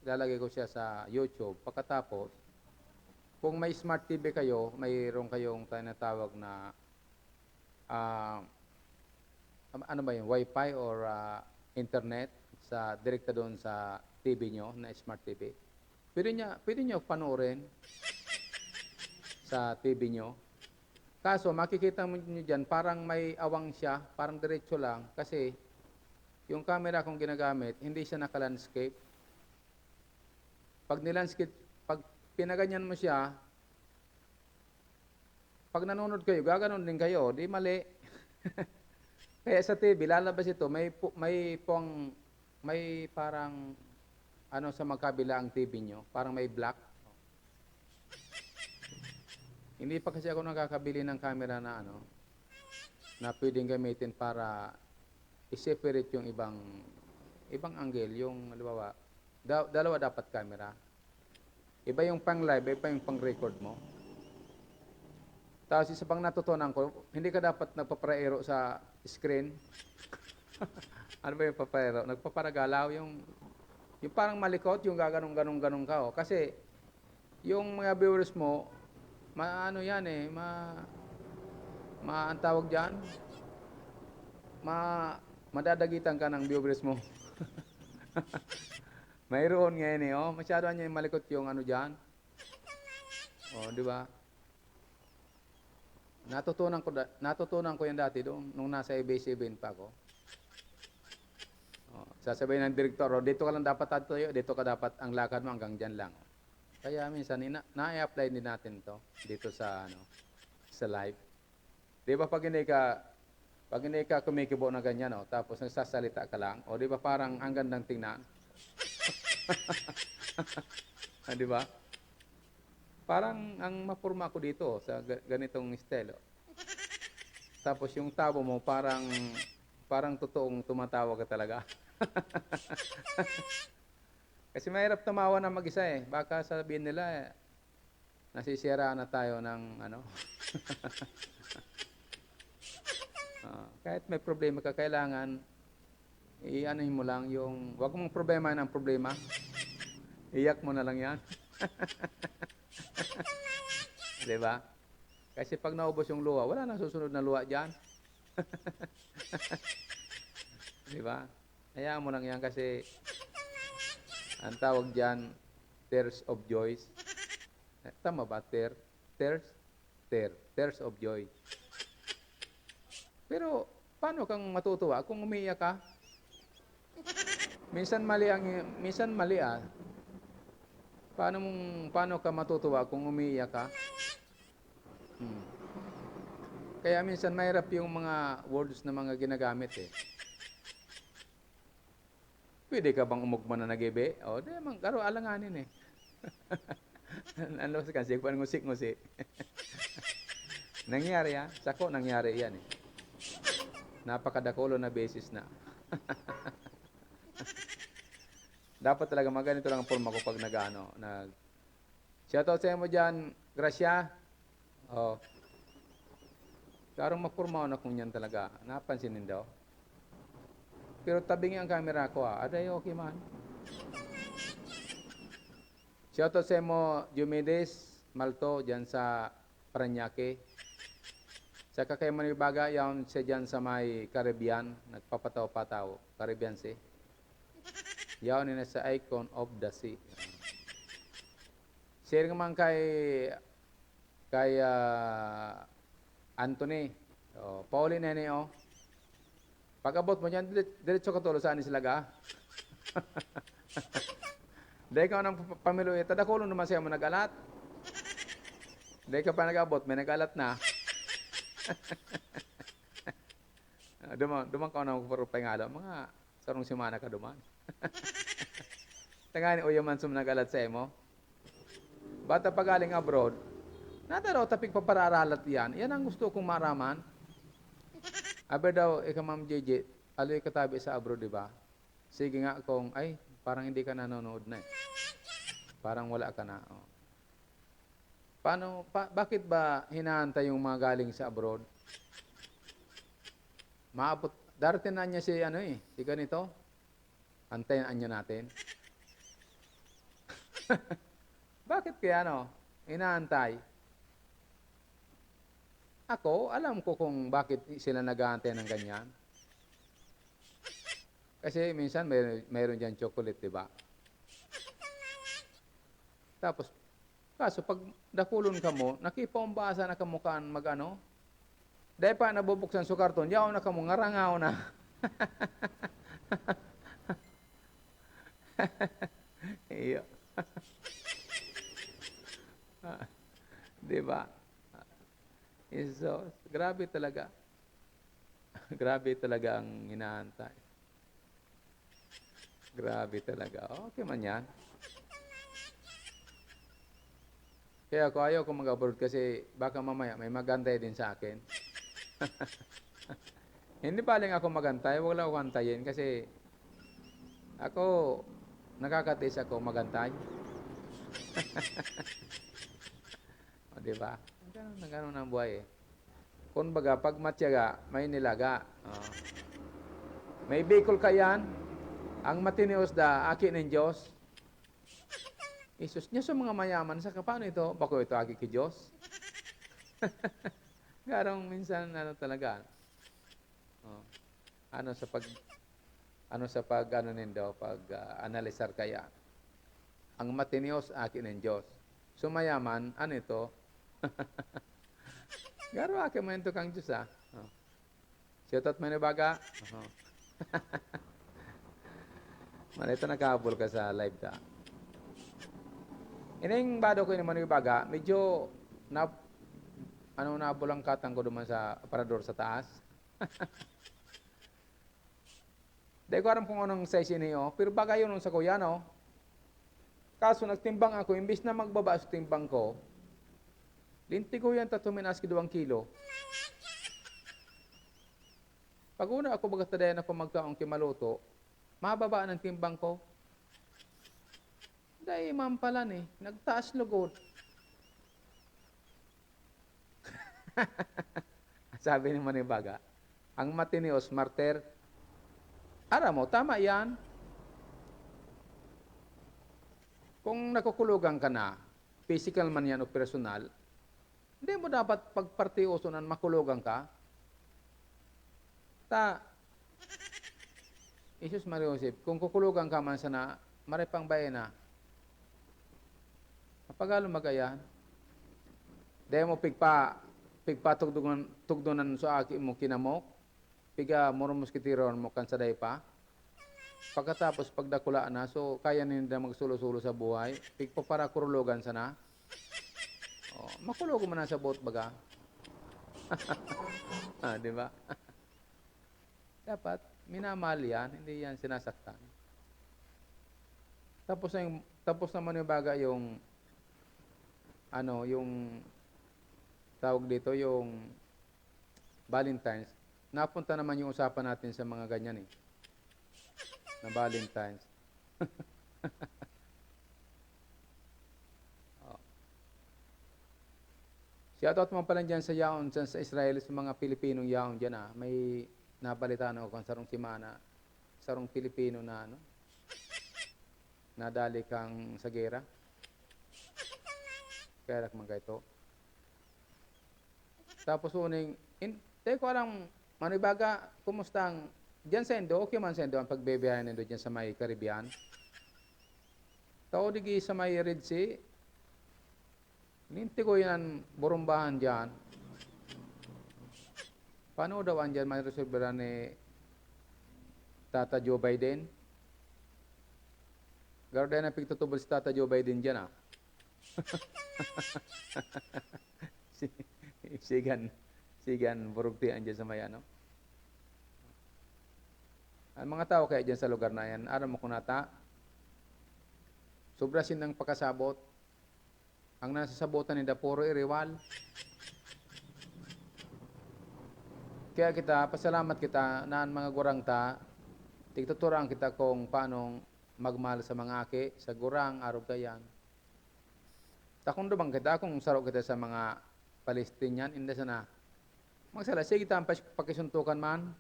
ilalagay ko siya sa YouTube. Pagkatapos, kung may smart TV kayo, mayroon kayong tinatawag na, Wi-Fi or internet sa direkta doon sa TV nyo, na smart TV. Pwede nyo panoorin sa TV nyo. Kaso, makikita mo nyo dyan, parang may awang siya, parang diretso lang, kasi yung camera kong ginagamit, hindi siya naka-landscape. Pag pinaganyan mo siya, pag nanonood kayo, gaganon din kayo, di mali. Kaya sa TV, lalabas ito, may parang, sa magkabila ang TV nyo, parang may black. Hindi pa kasi ako nakakabili ng camera na na pwedeng gamitin para i-separate yung ibang angle, yung halimbawa, dalawa dapat camera. Iba yung pang live, iba yung pang record mo. Tapos isa pang natutunan ko, hindi ka dapat nagpapaero sa screen. Ano ba yung papaero? Nagpaparagalaw yung parang malikot, yung gaganong-ganong ka. Kasi yung mga viewers mo, ang tawag dyan, madadagitan ka ng viewers mo. Mayroon ngayon masyado niya yung malikot yung dyan. Di ba? Natutunan ko yan dati doon, nung nasa ABS-CBN pa ako. Sasabihin ng direktor, dito ka lang dapat tatuyo, dito ka dapat, ang lakad mo hanggang dyan lang. Kaya minsan, na-apply din natin to dito sa live. Di ba pag hindi ka kumikibo na ganyan, tapos nagsasalita ka lang, di ba parang ang gandang tingnan? Di ba? Parang ang mapurma ko dito sa ganitong estilo. Tapos yung tabo mo parang totoong tumatawa ka talaga. Kasi mahirap tumawa na mag-isa eh. Baka sabihin nila nasisiraan na tayo ng ano. Kahit may problema ka, kailangan i-anuhin mo lang yung, wag mong problema ng problema. Iyak mo na lang yan. Diba? Kasi pag naubos yung luha, wala nang susunod na luha dyan. Diba? Hayaan mo lang yan kasi ang tawag dyan, tears of joy. Tama ba? Tears of joy. Pero, paano kang matutuwa kung umiiyak ka? Minsan mali ah. Paano ka matutuwa kung umiiyak ka? Kaya minsan mahirap yung mga words na mga ginagamit eh. Pwede ka bang umugma na nagibi? O, di man, karo alanganin eh. Ano kasi, kung ngusik-ngusik. Nangyari ah. Sako, nangyari yan eh. Napakadakulo na basis na. Dapat talaga maganito lang ang forma ko pag shoutout sa mo dyan, Gracia. Oh. Karong mapurma na kung yan talaga. Napansinin daw. Pero tabingi ang camera ko ah. Aday okay man. Shoutout sa mo, Jumedes Malto, dyan sa Paranaque. Sa kay Manibaga, yawn siya dyan sa may Caribbean. Nagpapataw-pataw. Caribbean Sea. Yawn nila sa icon of the sea. Share naman kay Anthony. Pauline nene oh. Pag abot mo dyan, diretso ka tulo saan sila ga? Dahil ka nang pamiluya, tadakulong naman siya mo nag-alat. Dahil ka pa nag-abot, may nag-alat na. Duman ka na magpapay nga lang. Mga sarong simana ka duman. Tangani, uyaman sum nag-alat sa emo. Bata pa galing abroad, nataraw tapig papararalat yan. Yan ang gusto kong maraman. Aber daw, Ma'am JJ, aloy katabi sa abroad, di ba? Sige nga kung, ay, parang hindi ka nanonood na eh. Parang wala ka na. Oh. Bakit ba hinahantay yung mga galing sa abroad? Maabot, darating na niya si ganito. Antayin niya natin. Bakit kaya hinahantay? Ako, alam ko kung bakit sila nag-aantay ng ganyan. Kasi minsan mayroon dyan chocolate, di ba? Tapos, kaso pag dakulon ka mo, nakipaumbasa na kamukaan mag-ano, dahil pa nabubuksan sa karton, yaw na ka mo, ngarangaw na. Iyo. Di ba? So, grabe talaga. Grabe talaga ang hinaantay. Grabe talaga. Okay man yan. Kaya ako ayaw ko mag-abroad kasi baka mamaya may magantay din sa akin. Hindi baling ako magantay, wag lang ako antayin kasi ako nakakatis ako magantay. O, diba? Ganun ang buhay eh. Kung baga, pag matyaga, may nilaga. May bikol ka yan, ang matinios da, aki ng Diyos. Isus niya sa mga mayaman, sa paano ito? Bako ito aki ki Diyos? Garong minsan, talaga. Analisar kaya. Ang matinios, aki ng Diyos. Sumayaman, ano ito? Garo ake mo ito kang Diyos ah. Shoutout Manibaga. Manito nakahabol ka sa live ta. Ining bado ko ni Manibaga, medyo nabulang katang ko duman sa aparador sa taas. Dahil ko aram kung anong size niyo, pero bagay yun sa kuya no. Kaso nagtimbang ako, imbis na magbaba sa timbang ko, Lintigo yan tatuminas ki 2 kilo. Pag una ako bagatadayan ako magkaong kimaluto, mababa ng timbang ko. Dahil mampalan eh, nagtaas lugod. Sabi ni Manibaga, ang matinios martir, ara mo, tama yan. Kung nakukulugan ka na, physical man yan o personal, hindi mo dapat pagpartioso na makulugan ka. Isus Mariosip, kung kukulugan ka man sana, maripang bayan na. Mapagalo magayan. Dahil mo pigpa tugdunan sa aki mo kinamok, piga murumos kitiron mo kansaday pa. Pagkatapos pagdakulaan na, so kaya nila magsulo-sulo sa buhay, pigpa para kurulugan sana. Oh, makulog mo na sa boat baga. Di ba? Dapat minamahal yan, hindi yan sinasaktan. Tapos naman yung baga yung yung tawag dito yung Valentine's. Napunta naman yung usapan natin sa mga ganyan eh. Na Valentine's. Oh. Shoutout mo pala dyan sa yaon, dyan sa Israel, sa mga Pilipinong yaon dyan ah. May napalitan ako kung sarong simana, sarong Pilipino na nadali kang sa gera. Kaya mga ito. Tapos uning, hindi ko alam, Manibaga, kumusta ang, dyan sa Indo, okay man sa Indo, ang pagbebeyahan Indo dyan sa may Caribbean. Tao digi sa may Red Sea, ninti ko yan burumbahan dyan. Paano daw andyan may resolveran ni Tata Joe Biden? Garda na pigtutubol si Tata Joe Biden dyan ah. Sigan burugtian dyan sa may ano. Ang mga tao kaya dyan sa lugar na yan, aram mo kunata, sobrasin ng pakasabot. Ang nasa sabotan nila puro iriwal. Kaya kita, pasalamat kita na mga gurang ta, tigtuturang kita kung paano magmahal sa mga aki, sa gurang, araw kayan. Takong dumang kita, kung saro kita sa mga Palestinian, hindi sana. Magsala, sige kita ang pakisuntukan man.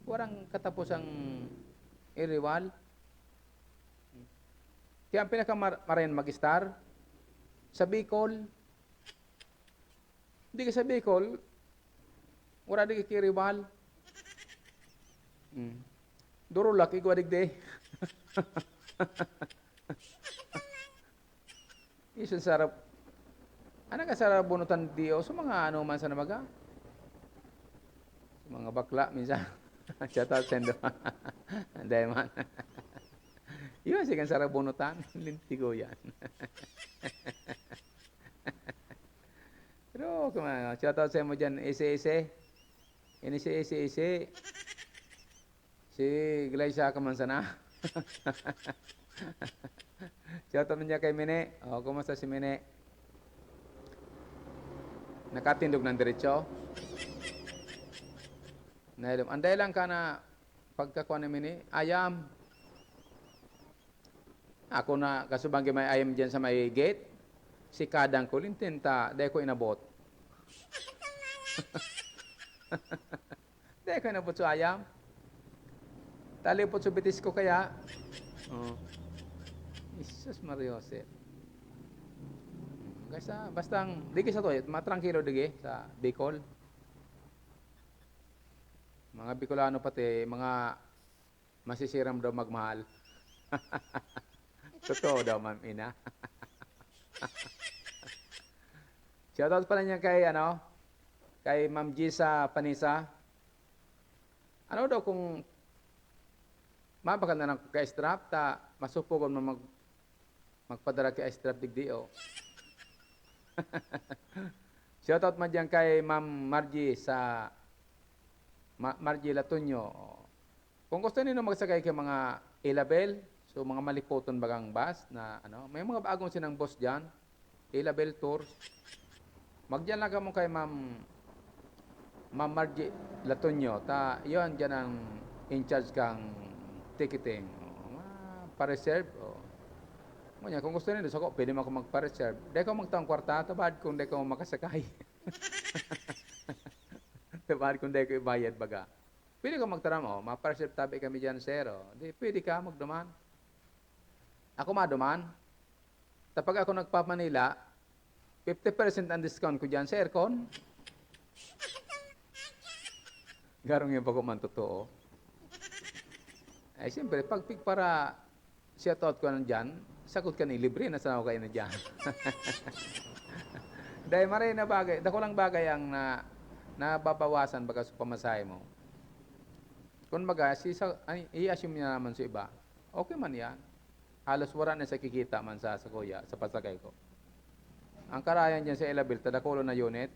Warang katapusang iriwal. Kaya ang pinakamarayan mag-star, sa Bicol, hindi ka sa Bicol, wala di kikiriwal. Durulak, igwadigde. Isun sarap. Ano ka sarap bunutan diyo? So mga ano man sa namaga? Mga bakla, minsan. Shout out sendo. Dahil man. Yun, sigang sarap bunutan. Lintigo yan. Pero, kumano, shout out sa mo dyan, isi-isi. Ini si isi-isi. Si Glaysia ka man sana. Shout out niya kay Mine. O, kumusta si Mine? Nakatindog ng diretsyo. Anday lang ka na pagkakuha ni Mine, ayam. Ako na, kasubanggi may ayam dyan sa may gate. Si kadang ko, lintinta, dahil ko inabot. Dahil ko inabot sa ayam. Talipot sa bitis ko kaya. Jesus Mariosep. Kaysa, bastang, digi sa to, matrangkilo digi sa Bicol. Mga Bicolano pati, mga masisiram daw magmahal. Totoo daw, Ma'am Ina. Shoutout pala niya kay Ma'am G sa Panisa. Ano daw kung mapakal na ng ka-strap, masupugon mo magpadala ka-strap digdio. Shoutout man dyan kay Ma'am Margie sa Margie Latunyo. Kung gusto niyo magsakay kay mga Ilabel, So mga malipoton bagang bus na ano, may mga bagong sinang boss diyan, Ilabel Tour. Magdiyan lang kamo kay Ma'am Margie Latonyo, ta yon diyan ang in charge kang ticketing. Pa-reserve. Kung gusto niyo, so ko, pwede mo ako magpa-reserve. Di ko magtawang kwarta, tabad kung di ko makasakay. Tabad kung di ko ibayad baga. Pwede ko magtaram, mapa-reserve tabi kami dyan, sir. Di, pwede ka magduman. Ako maduman. Tapag ako nagpa-Manila, 50% ang discount ko dyan sa aircon. Garong yung pagkuman totoo. Ay, siyempre, pag para shoutout ko nandyan, sakot ka ni libre, nasa ako kayo na dyan. Dahil maray na bagay, dako lang bagay ang nababawasan baga sa pamasahe mo. Kung baga, i-assume niya naman sa iba, okay man yan. Halos wala na sa kikita man sa kuya, sa pasakay ko. Ang karayan dyan sa Ilabel, tadakulo na unit.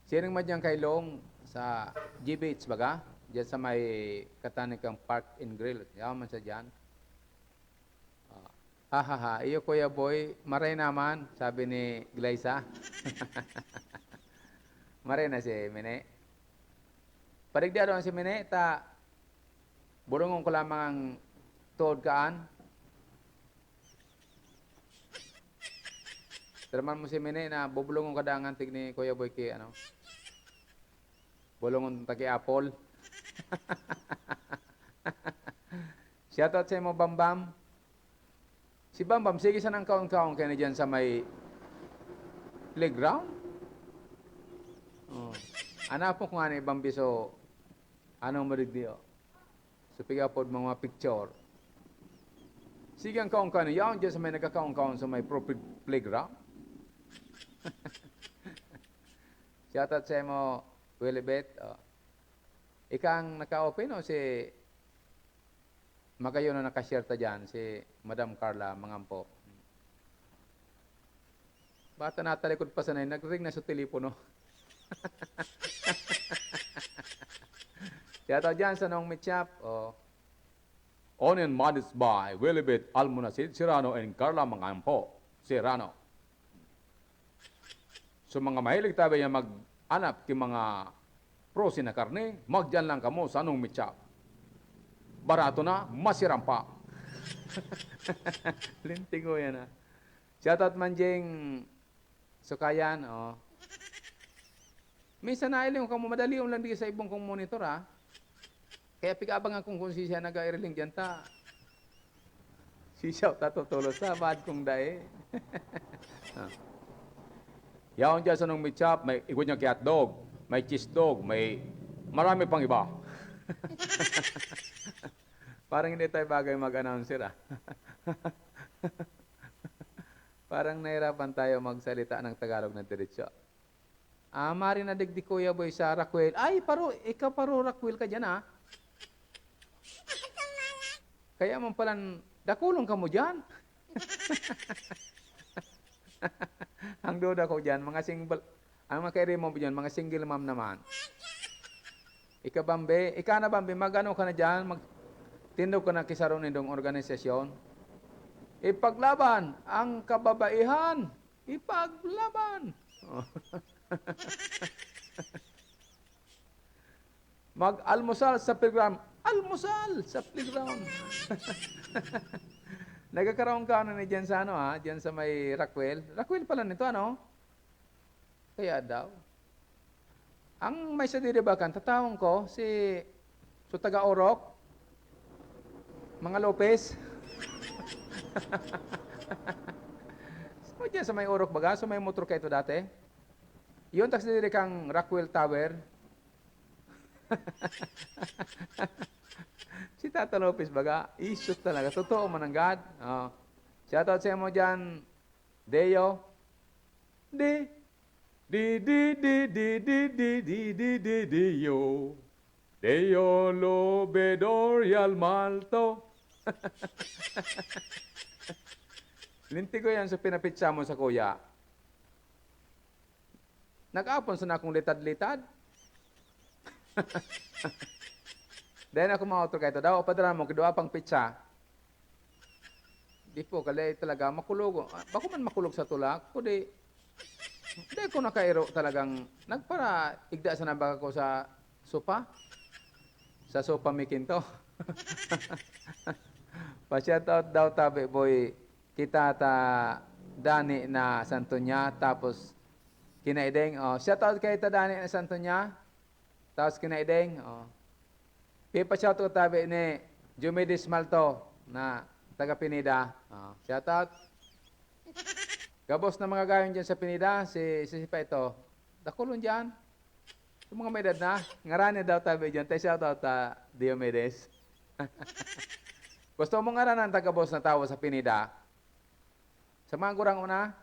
Siring man dyan kay Long sa GBH baga, dyan sa may Katanikang Park and Grill. Yaman man sa dyan. Iyo Kuya Boy, maray naman, sabi ni Glyza. Maray na si Mine. Parigdiado ang si Mine, burungon ko lamang ang tuod kaan. Teraman mo si Mine na bubulungon ka daangan tig ni Kuya Boy ki ano. Bulungon taki Apple. Shoutout sa mo Bambam. Si Bambam, sige sa nang kaon-kaon kaya na dyan sa may playground. Anak po kung ano ibang biso, anong marigdiyo. So, pigapod mga picture. Sige ang kaon-kaon, yaon dyan sa may nagkakaon-kaon sa may playground. Shoutout sa mo, Willibet. Ikang naka-open o si magayo na nakashare ta dyan, si Madam Carla Mangampo. Bata natalikod pa sanay, nag-ring na sa telepono. Shoutout dyan sa Nong Mitchap. On and managed by Willibet Almonasid Serrano and Carla Mangampo Serrano. So mga mahilig tabi yung mag-anap ki mga prosin na karne, magdyan lang kamo sa Nong Mitchap. Barato na, masiram pa. Linting ko yan Shoutout man diyeng sukayan. Minsan na ilim kung madali lang di sa ibong kong monitor Kaya pig-abang akong kung siya nag-airiling dyan sisaw tatutulos bad kong dae. Yaon dyan sa Nong Mitchap, may ikot niya cat dog, may cheese dog, may marami pang iba. Parang hindi tayo bagay mag-announcer Parang nahirapan tayo magsalita ng Tagalog na diretsyo. Mari na digdi Kuya Boy sa Raquel. Ay, ikaw Raquel ka dyan Kaya man palang, dakulong ka mo dyan. Ang duda ko dyan, ang mga kairi mo dyan, mga single mom naman. Ika na Bambe, magano ka na dyan, tindog ka na kisaron nitong organisasyon. Ipaglaban ang kababaihan. Ipaglaban. Mag-almusal sa playground. Almusal sa playground. Nagkakaroon ka na ni dyan sa dyan sa may Raquel. Raquel pala nito Kaya daw. Ang may sadiribakan, tatawang ko so taga-Orok, mga Lopez. So, dyan sa may Orok baga, so may motor kayo ito dati. Yun, taksi diri kang Rockwell Tower. Si Tata Lopez baga, isus talaga. Totoo man ang God. Shoutout sa mo dyan, Deo. Deo. Deo Lobedorial Malto. Linti ko yan sa pinapitsa mo sa kuya. Nag-apon sa na akong litad-litad. Then ako mautro kayo daw, padala mo, kidwa pang pizza. Di po, kalay talaga, makulog. Bako man makulog sa tulak, kundi, hindi ko nakairo talagang, nagpara, igda sa nabaga ko sa sopa. Sa sopa mikinto. Pa-shoutout daw tabi, boy, kita ta Dani na santo niya, tapos kinaideng, shoutout kay ta Dani na santo niya, tapos kinaideng, pa-shoutout tabi ni Jumidis Malto na taga Pinida. Shoutout. Gabos na mga gayon dyan sa Pinida, si pa ito. Dakulon dyan. Yung mga may edad na, ngarani daw tabi dyan, tayo shoutout ta Diomedes. Gusto mo ngaranan taga-boss na tao sa Pinida? Sa mga gurang una?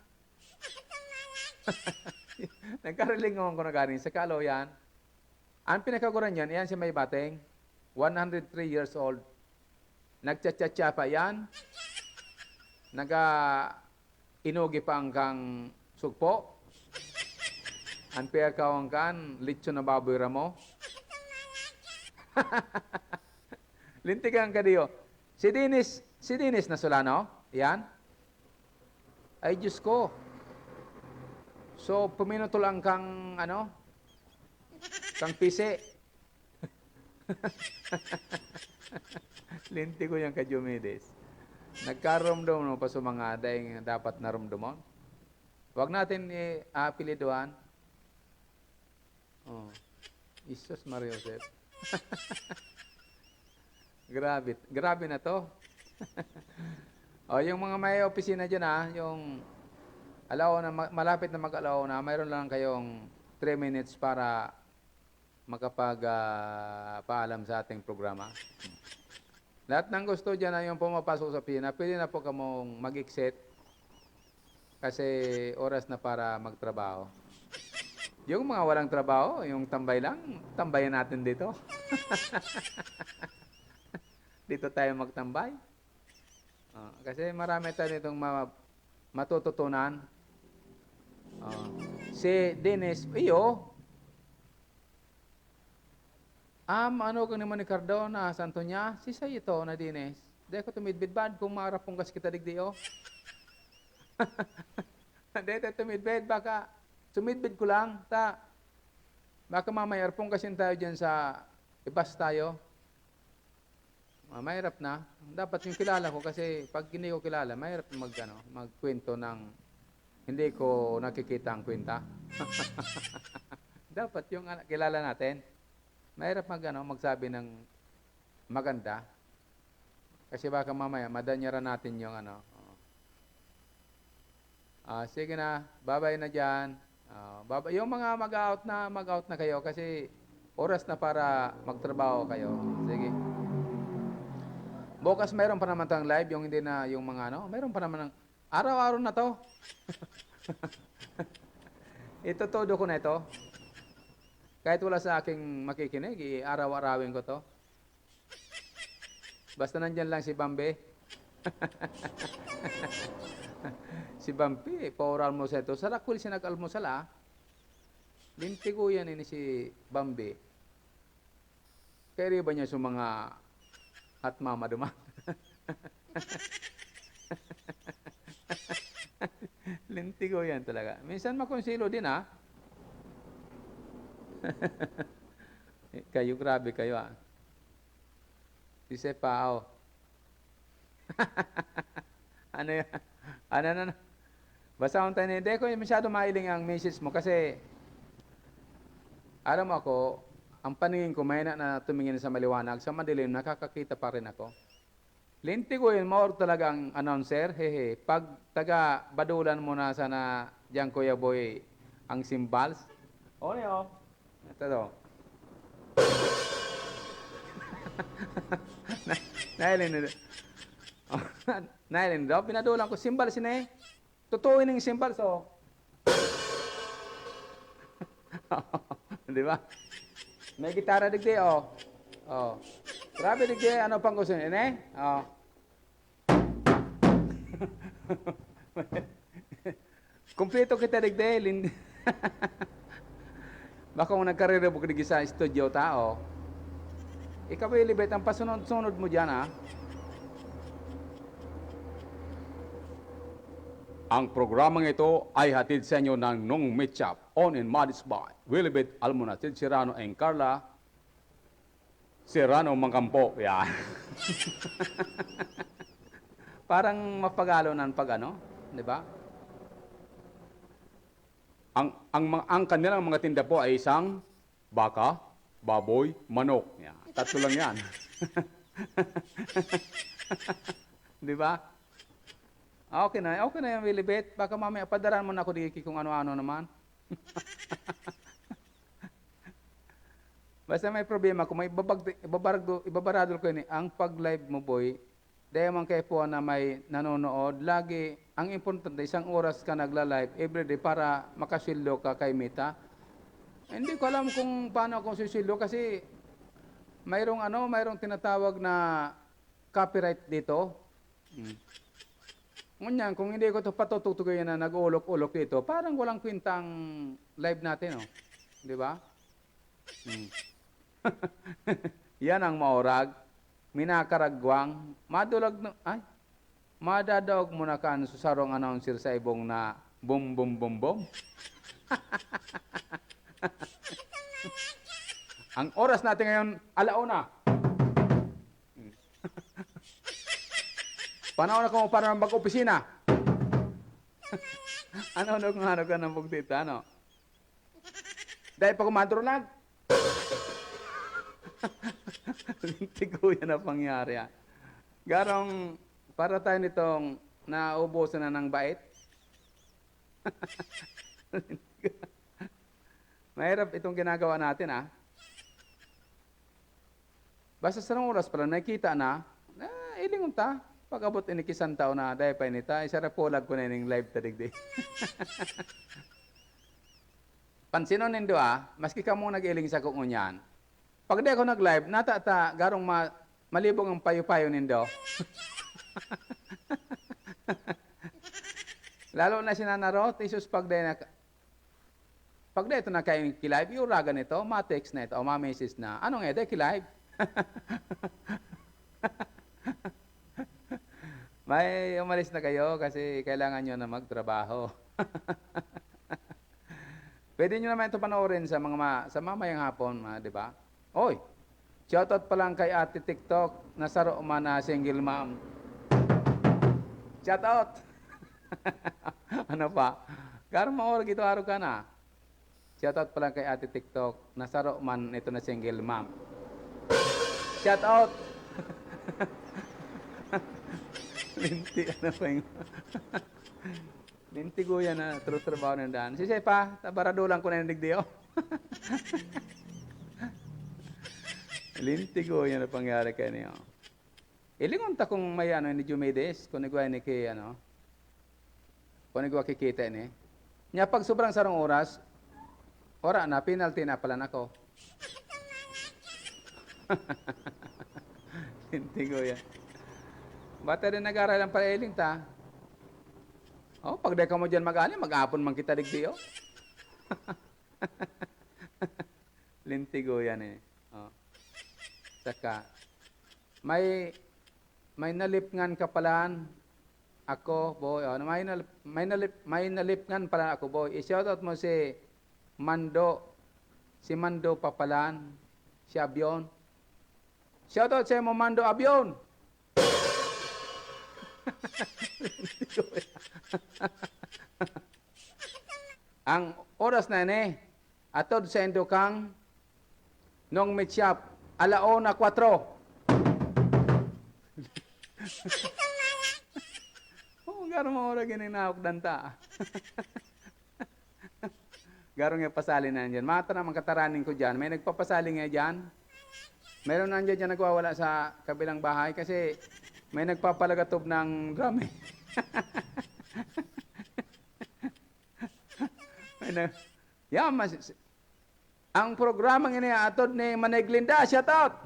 Nagkarilingon ko na galing sa Kalo yan. Ang pinakaguran yan, yan si may bating, 103 years old. Nagtsatsa pa yan. Inugi pa ang kang sugpo. Ang piyakaw ang kan, litsyo na baboy ramo. Lintigan ka diyo. Si Dinis na Solano, yan. Ay, Diyos ko. So, puminutol ang kang, kang pisi. Linti ko yung kajumides. Nagkarumdum no pa sa mga dahing dapat narumdumon. Huwag natin apelidoan. Isus Mario Joseph. Grabe na to. Yung mga may opisina dyan yung alaw na, malapit na mag-alaw na, mayroon lang kayong 3 minutes para makapag-paalam sa ating programa. Lahat ng gusto dyan na yung pumapasok sa opisina, pwede na po kamong mag-exit kasi oras na para magtrabaho. Yung mga walang trabaho, yung tambay lang, tambayan natin dito. Dito tayo magtambay. Kasi marami tayo ditong matututunan. Si Dennis, ano kang naman ni Cardo na santo niya? Si sa ito na Dennis. Di ko tumidbid bad kung maarapong gas kita digdiyo. Di tayo tumidbid, baka sumidbid ko lang. Baka mamaya arpong kasin tayo dyan sa ibas tayo. Mahirap na. Dapat yung kilala ko kasi pag hindi ko kilala, mahirap magkwento ng hindi ko nakikita ang kwenta. Dapat yung kilala natin. Mahirap magsabi ng maganda. Kasi baka mamaya madanyaran natin yung sige na, bye-bye na dyan. Yung mga mag-out na kayo kasi oras na para magtrabaho kayo. Sige. Bukas mayroon pa naman tayong live, yung hindi na yung mga mayroon pa naman ng araw-araw na to. Ito todo ko na ito. Kahit wala sa aking makikinig, araw-arawin ko to. Basta nandyan lang si Bambi. Si Bambi, pa-almusal ito. Sarakwil siya nag-almusal Linti ko yan ini si Bambi. Kaya ba niya sa mga at mama duman? Linti ko yan talaga. Minsan makonsilo din Kayo, grabe kayo Si Sepao. Ano yan? Ano? Basta akong tayo hindi ko masyado mailing ang message mo kasi alam mo ako, ang paningin ko may na tumingin sa maliwanag, sa madilim, nakakakita pa rin ako. Linti ko yun, maor talagang announcer, pag taga-badulan mo na sana diyan Kuya Boy ang cymbals. Ito to. Nailin daw, pinadulan ko, cymbals yun Tutuin ng cymbals, Di ba? May gitara digdi, Grabe digdi, ano pang gusto niyo, Kumpleto kita digdi, Baka kung nagkarera mo digdi sa studio tao. Ikaw Wilibet, ang pasunod-sunod mo dyan ha. Ang programang ito ay hatid sa inyo ng Nung Meetup on and Modis by Wilibet Almonacid Serrano and Carla Serrano Mangkampo. Yan. Parang mapagalo ng pag ano, di ba? Ang kanilang mga tinda po ay isang baka, baboy, manok. Yan. Tatlo lang yan. Di ba? Okay na yan, Wilibet. Baka mamaya padaran mo na ako di kung ano-ano naman. Basta may problema, kung may ibabarado ko ini, ang pag-live mo, boy, dahil man kayo po na may nanonood, lagi, ang importante, isang oras ka nagla-live everyday para makasildo ka kay Mita. Hindi ko alam kung paano ako sisildo kasi mayroong tinatawag na copyright dito. Ngunyan, kung hindi ko ito patututugoy na nag-ulok-ulok dito, parang walang kwintang live natin, oh. Di ba? Yan ang maurag, minakaragwang, madadaog mo na kan susarong announcer sa ibong na bum bum bum bum. Ang oras natin ngayon, 1:00. Panahon ako para mag-opisina. Ano ka ng bugtita, ano? Dahil pa kumadrolag. Lintigo yan na pangyari. Garong, para tayo nitong naubusan na ng bait. Mahirap itong ginagawa natin, ah. Basta sa oras pala, nakikita na, ilingon ta. Pag-abot inikisan tao na, dahil pa inita, isarapulag ko na yung live tadigdi. Pansinon nindo maski ka mo nag-iling sa kung unyan. Pag di ako nag-live, natata, garong malibong ang payo-payo nindo. Lalo na sinanarot, isus pag di ito na kayo kilive, iuragan ito, ma-text na ito, o ma-message na, anong ede, kilive? May umalis na kayo kasi kailangan nyo na magtrabaho. Pwede nyo naman ito panoorin sa mamayang hapon, di ba? Oy, shoutout pa lang kay Ate TikTok, nasaro man na single mom. Shoutout! Ano pa? Karong maorag ito araw ka na. Shoutout pa lang kay Ate TikTok, nasaro man ito na single mom. Shoutout! Linti, ano pa yung... Linti ko yan na trabaho ng daan. Si Sepa, tabaradulang ko na yung digdiyo. Linti ko yan na pangyari kayo niyo. Ilingon ta kung may ni Jumedes, kung nagwa ni kay kung nagwa kikita ni. Nya pag sobrang sarong oras, ora na, penalty na pala nako. Linti ko yan. Bata rin nag-aral ang palailing ta. Oh, pag di ka mo dyan mag-aali, mag-apon man kita digdi, oh. Lintigo yan eh. Oh. Saka, may nalipngan ka palaan ako, boy. Oh, may nalipngan palaan ako, boy. I-shoutout mo si Mando Papalan, si Abion. Shoutout sa mo, Mando Abion. Ang oras na ni atod sa Indokang nung meetup 1:04. Oh, garo mo ora gini na danta. Garo nga pasali na diyan. Mata na makataraning ko diyan. May nagpapasali nga diyan. Meron nandiyan diyan nagwawala sa kabilang bahay kasi may nagpapalagatob ng drum eh. Ang programang ini atod ni Manay Glinda, shout out.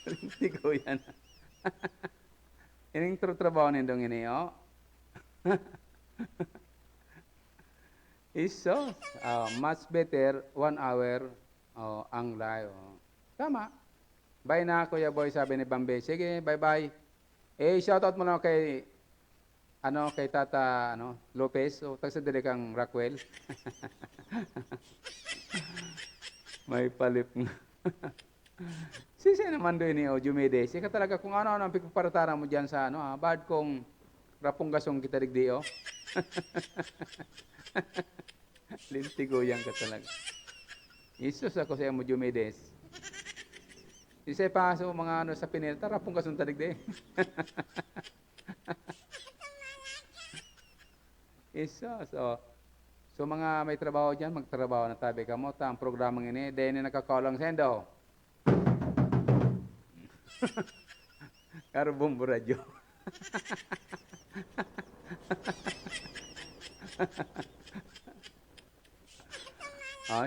Hindi ko yan. Ining trabaho nindong ini, oh. Isos. Much better, 1 hour ang live. Tama. Bye na, Kuya Boy, sabi ni Bambi. Sige, bye-bye. Shoutout mo na kay, kay Tata, Lopez. O, tagsadali kang Rockwell. May palip nga. Sisi naman doon ni Jumedes. Ika talaga kung ano-ano ang pagpaparatara mo dyan sa, bad kong rapong gasong kita digdio. Lintigoyan ka talaga. Isus ako sa mo Jumedes. Isay pa so mga sa pinilta, rapong gasong tadigdi. Isus, So mga may trabaho dyan, magtrabaho na tabi ka mo. Ang programang ini, dahil nakakawalang sendo. Karo bumbu radyo.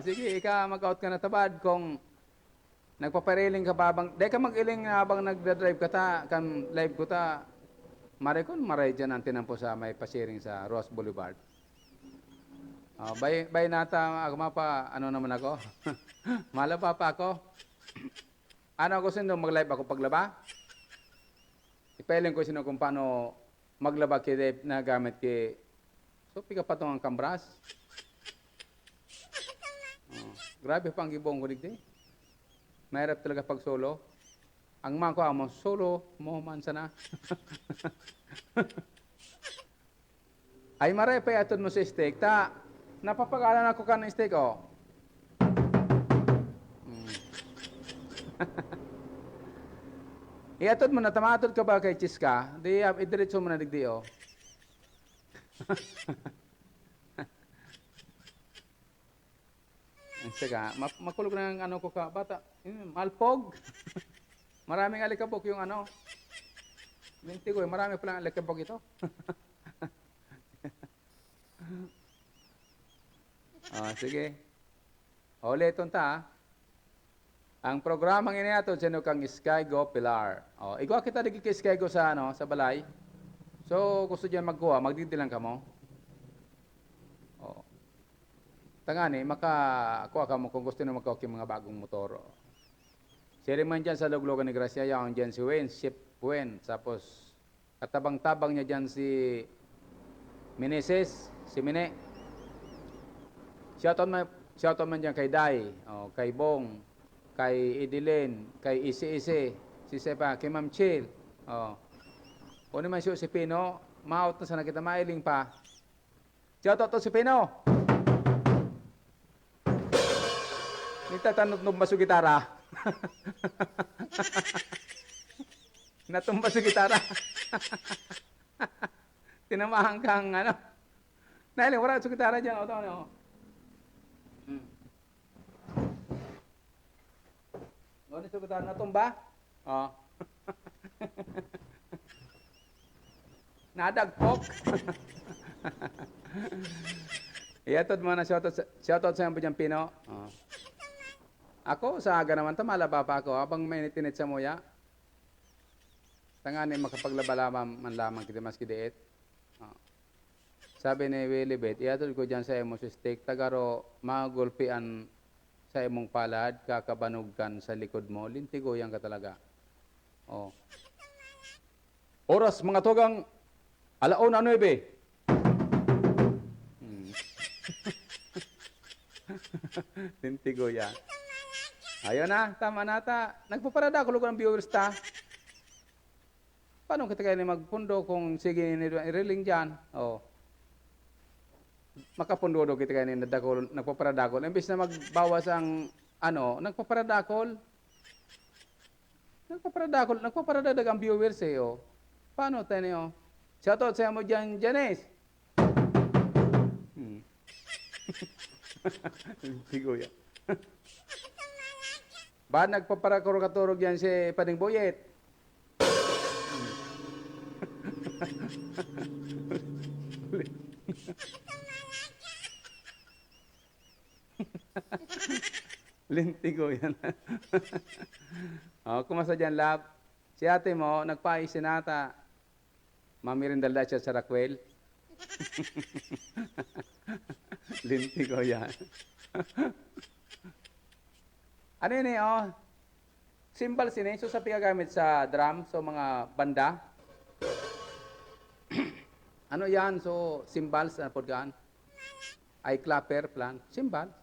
Sige, ika mag-out ka na tabad kung nagpapariling ka pa habang, di ka mag-iling habang nagdadrive ka ta, kan live ko ta, maray dyan ang tinampo sa may pasiring sa Ross Boulevard. Bay nata, ako mapa, naman ako? Malaba pa ako. Ako sino mag-live ako paglaba? Ipailing ko sino kung paano maglaba kay na gamit kay, so pika pa ang kambras. Grabe pang gibong ko digdi. Mahirap talaga pag solo. Ang mga ko mo, solo, mo man sana. Ay maray pa atod mo sa steak, ta, napapagalan ako ka ng steak, Iatod mo na, tamatod ka ba kay Chiska? Di, idiretso mo na digdi, Saka, makulog na ng ko ka, bata, malpog. Maraming alikabok yung Minti ko, marami palang alikabok ito. Sige. Ulit ta, ang programang ini ato sino kang Skygo Pilar. Igwa kita digi kay Skygo sa sa balay. So gusto diyan magkuha, magdidilang ka mo. Tangani makakuha ka mo kung gusto na magkuha mga bagong motor. Siri man diyan sa luglogan ni Gracia, yaon diyan si Wayne, Ship Wayne, tapos katabang-tabang niya diyan si Meneses, si Mine. Shoutout man diyan kay Dai, kay Bong, kay Idilin, kay Isi, si Sepa, kay Ma'am Chill. Kung naman siya si Pino, ma-out na sana kita mailing pa. Shoutout to si Pino. Nitatanot nung baso gitara. Natumba sa gitara. Tinamahan kang Nailing, wala sa gitara dyan. Ano sa gitara? Natumba? Nadagpok. Iatod mo na shoutout sa iyo Pino. Ako, sa aga naman, malaba pa ako. Habang mainit-init sa muya, tangani makapaglaba man lamang kita mas kidiit. Sabi ni Willie Bet, iatod ko dyan sa emo si steak, tagaro magulpian sa imong palad, kakabanugkan sa likod mo, lintigoyan ka talaga. Oras, mga togang, 1:09. Lintigoyan. Ayun na, tama na ta. Nagpaparada ko lugar ng viewers ta. Paano kita kayo magpundo kung sige nireling dyan? Makapundo kita kayo nagpaparadakol. Imbis na magbawas ang nagpaparadakol. Nagpaparadadag ang viewers Paano tayo niyo? Shoutout sa mo dyan, Janice. Sigo yan. Ba nagpaparakuro-katurog yan si Pading Boyet? Lintigo yan. Kumasa dyan, lab. Si ate mo, nagpaisin ata. Mamirindalda siya sa Rockwell. Linti ko yan. Ano yun eh, oh? Cymbals yun eh. So sa pigagamit sa drum, so mga banda. Ano yan? So, cymbals na podgaan. Ay clapper, plan. Cymbals.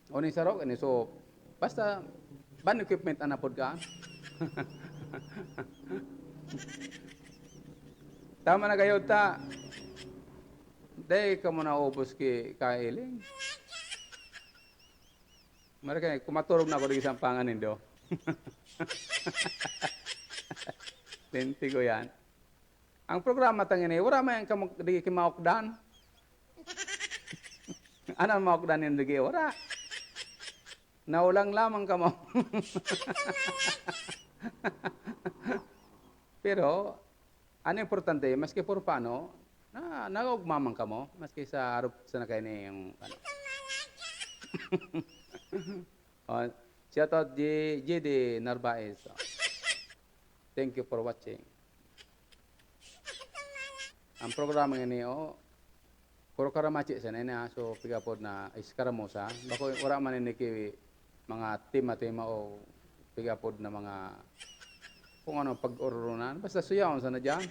O ni sarok, ni so, basta, band equipment na podgaan. Tama na kayo ta. Day ka mo na ubos ki kailing. Mereka kumaturog na ako di isang panganin do. Linti ko yan. Ang programa tangin eh, wala man yung di kimaokdan. Ano ang maokdan yung di wala. Naulang lamang ka mo. Pero, ano importante, maski por paano, nagaugmamang ka mo, maski sa arup sa nakay na yung, ano. Shout out GD Narvaez. Thank you for watching. Ang programa nga puro karamachi sa nena, so pigapod na iskaramosa. Bako wala man ni mga tema o pigapod na mga kung ano pag-urunan. Basta suyaon sana dyan.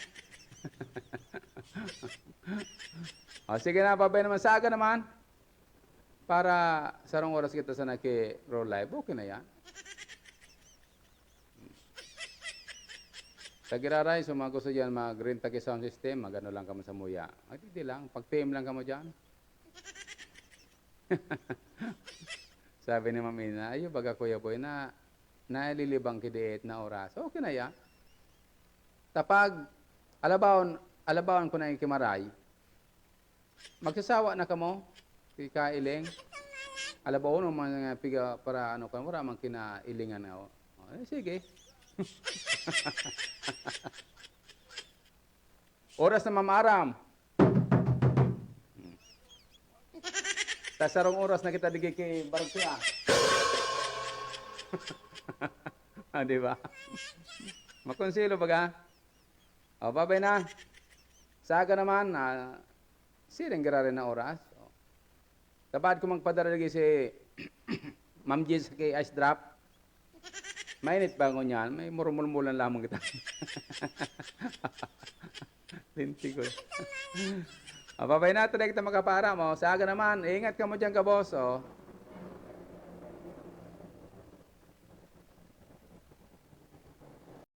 Sige na, babay naman. Saga naman. Para sarong oras kita sa naki-roll live. Okay na yan. Sa giraray, so mga gusto dyan mag-renta ki sound system, magano lang kamo sa muya. Hindi lang, pag-PM lang kamo dyan. Sabi ni Ma'am Ina, ayo baga Kuya Boy na naililibang kidiit na oras. Okay na yan. Tapag alabawon ko na yung kimaray, magsasawa na kamo, kailing, alabawon mo mga piga para ano kan, wala man kinailingan na. Sige. Oras na mamaram. Tasarong oras na kita digay kay Barangkya. Di ba? Makonsilo baga. Babay na. Saga naman, siring rin na oras. Tabad ko magpadala lagi si Ma'am Jess kay Ice Drop. Mainit ba ko niyan? May murmulmulan lamang kita. Linti ko. Babay na ito na kita makapara mo. Saga naman, ingat ka mo dyan ka boss.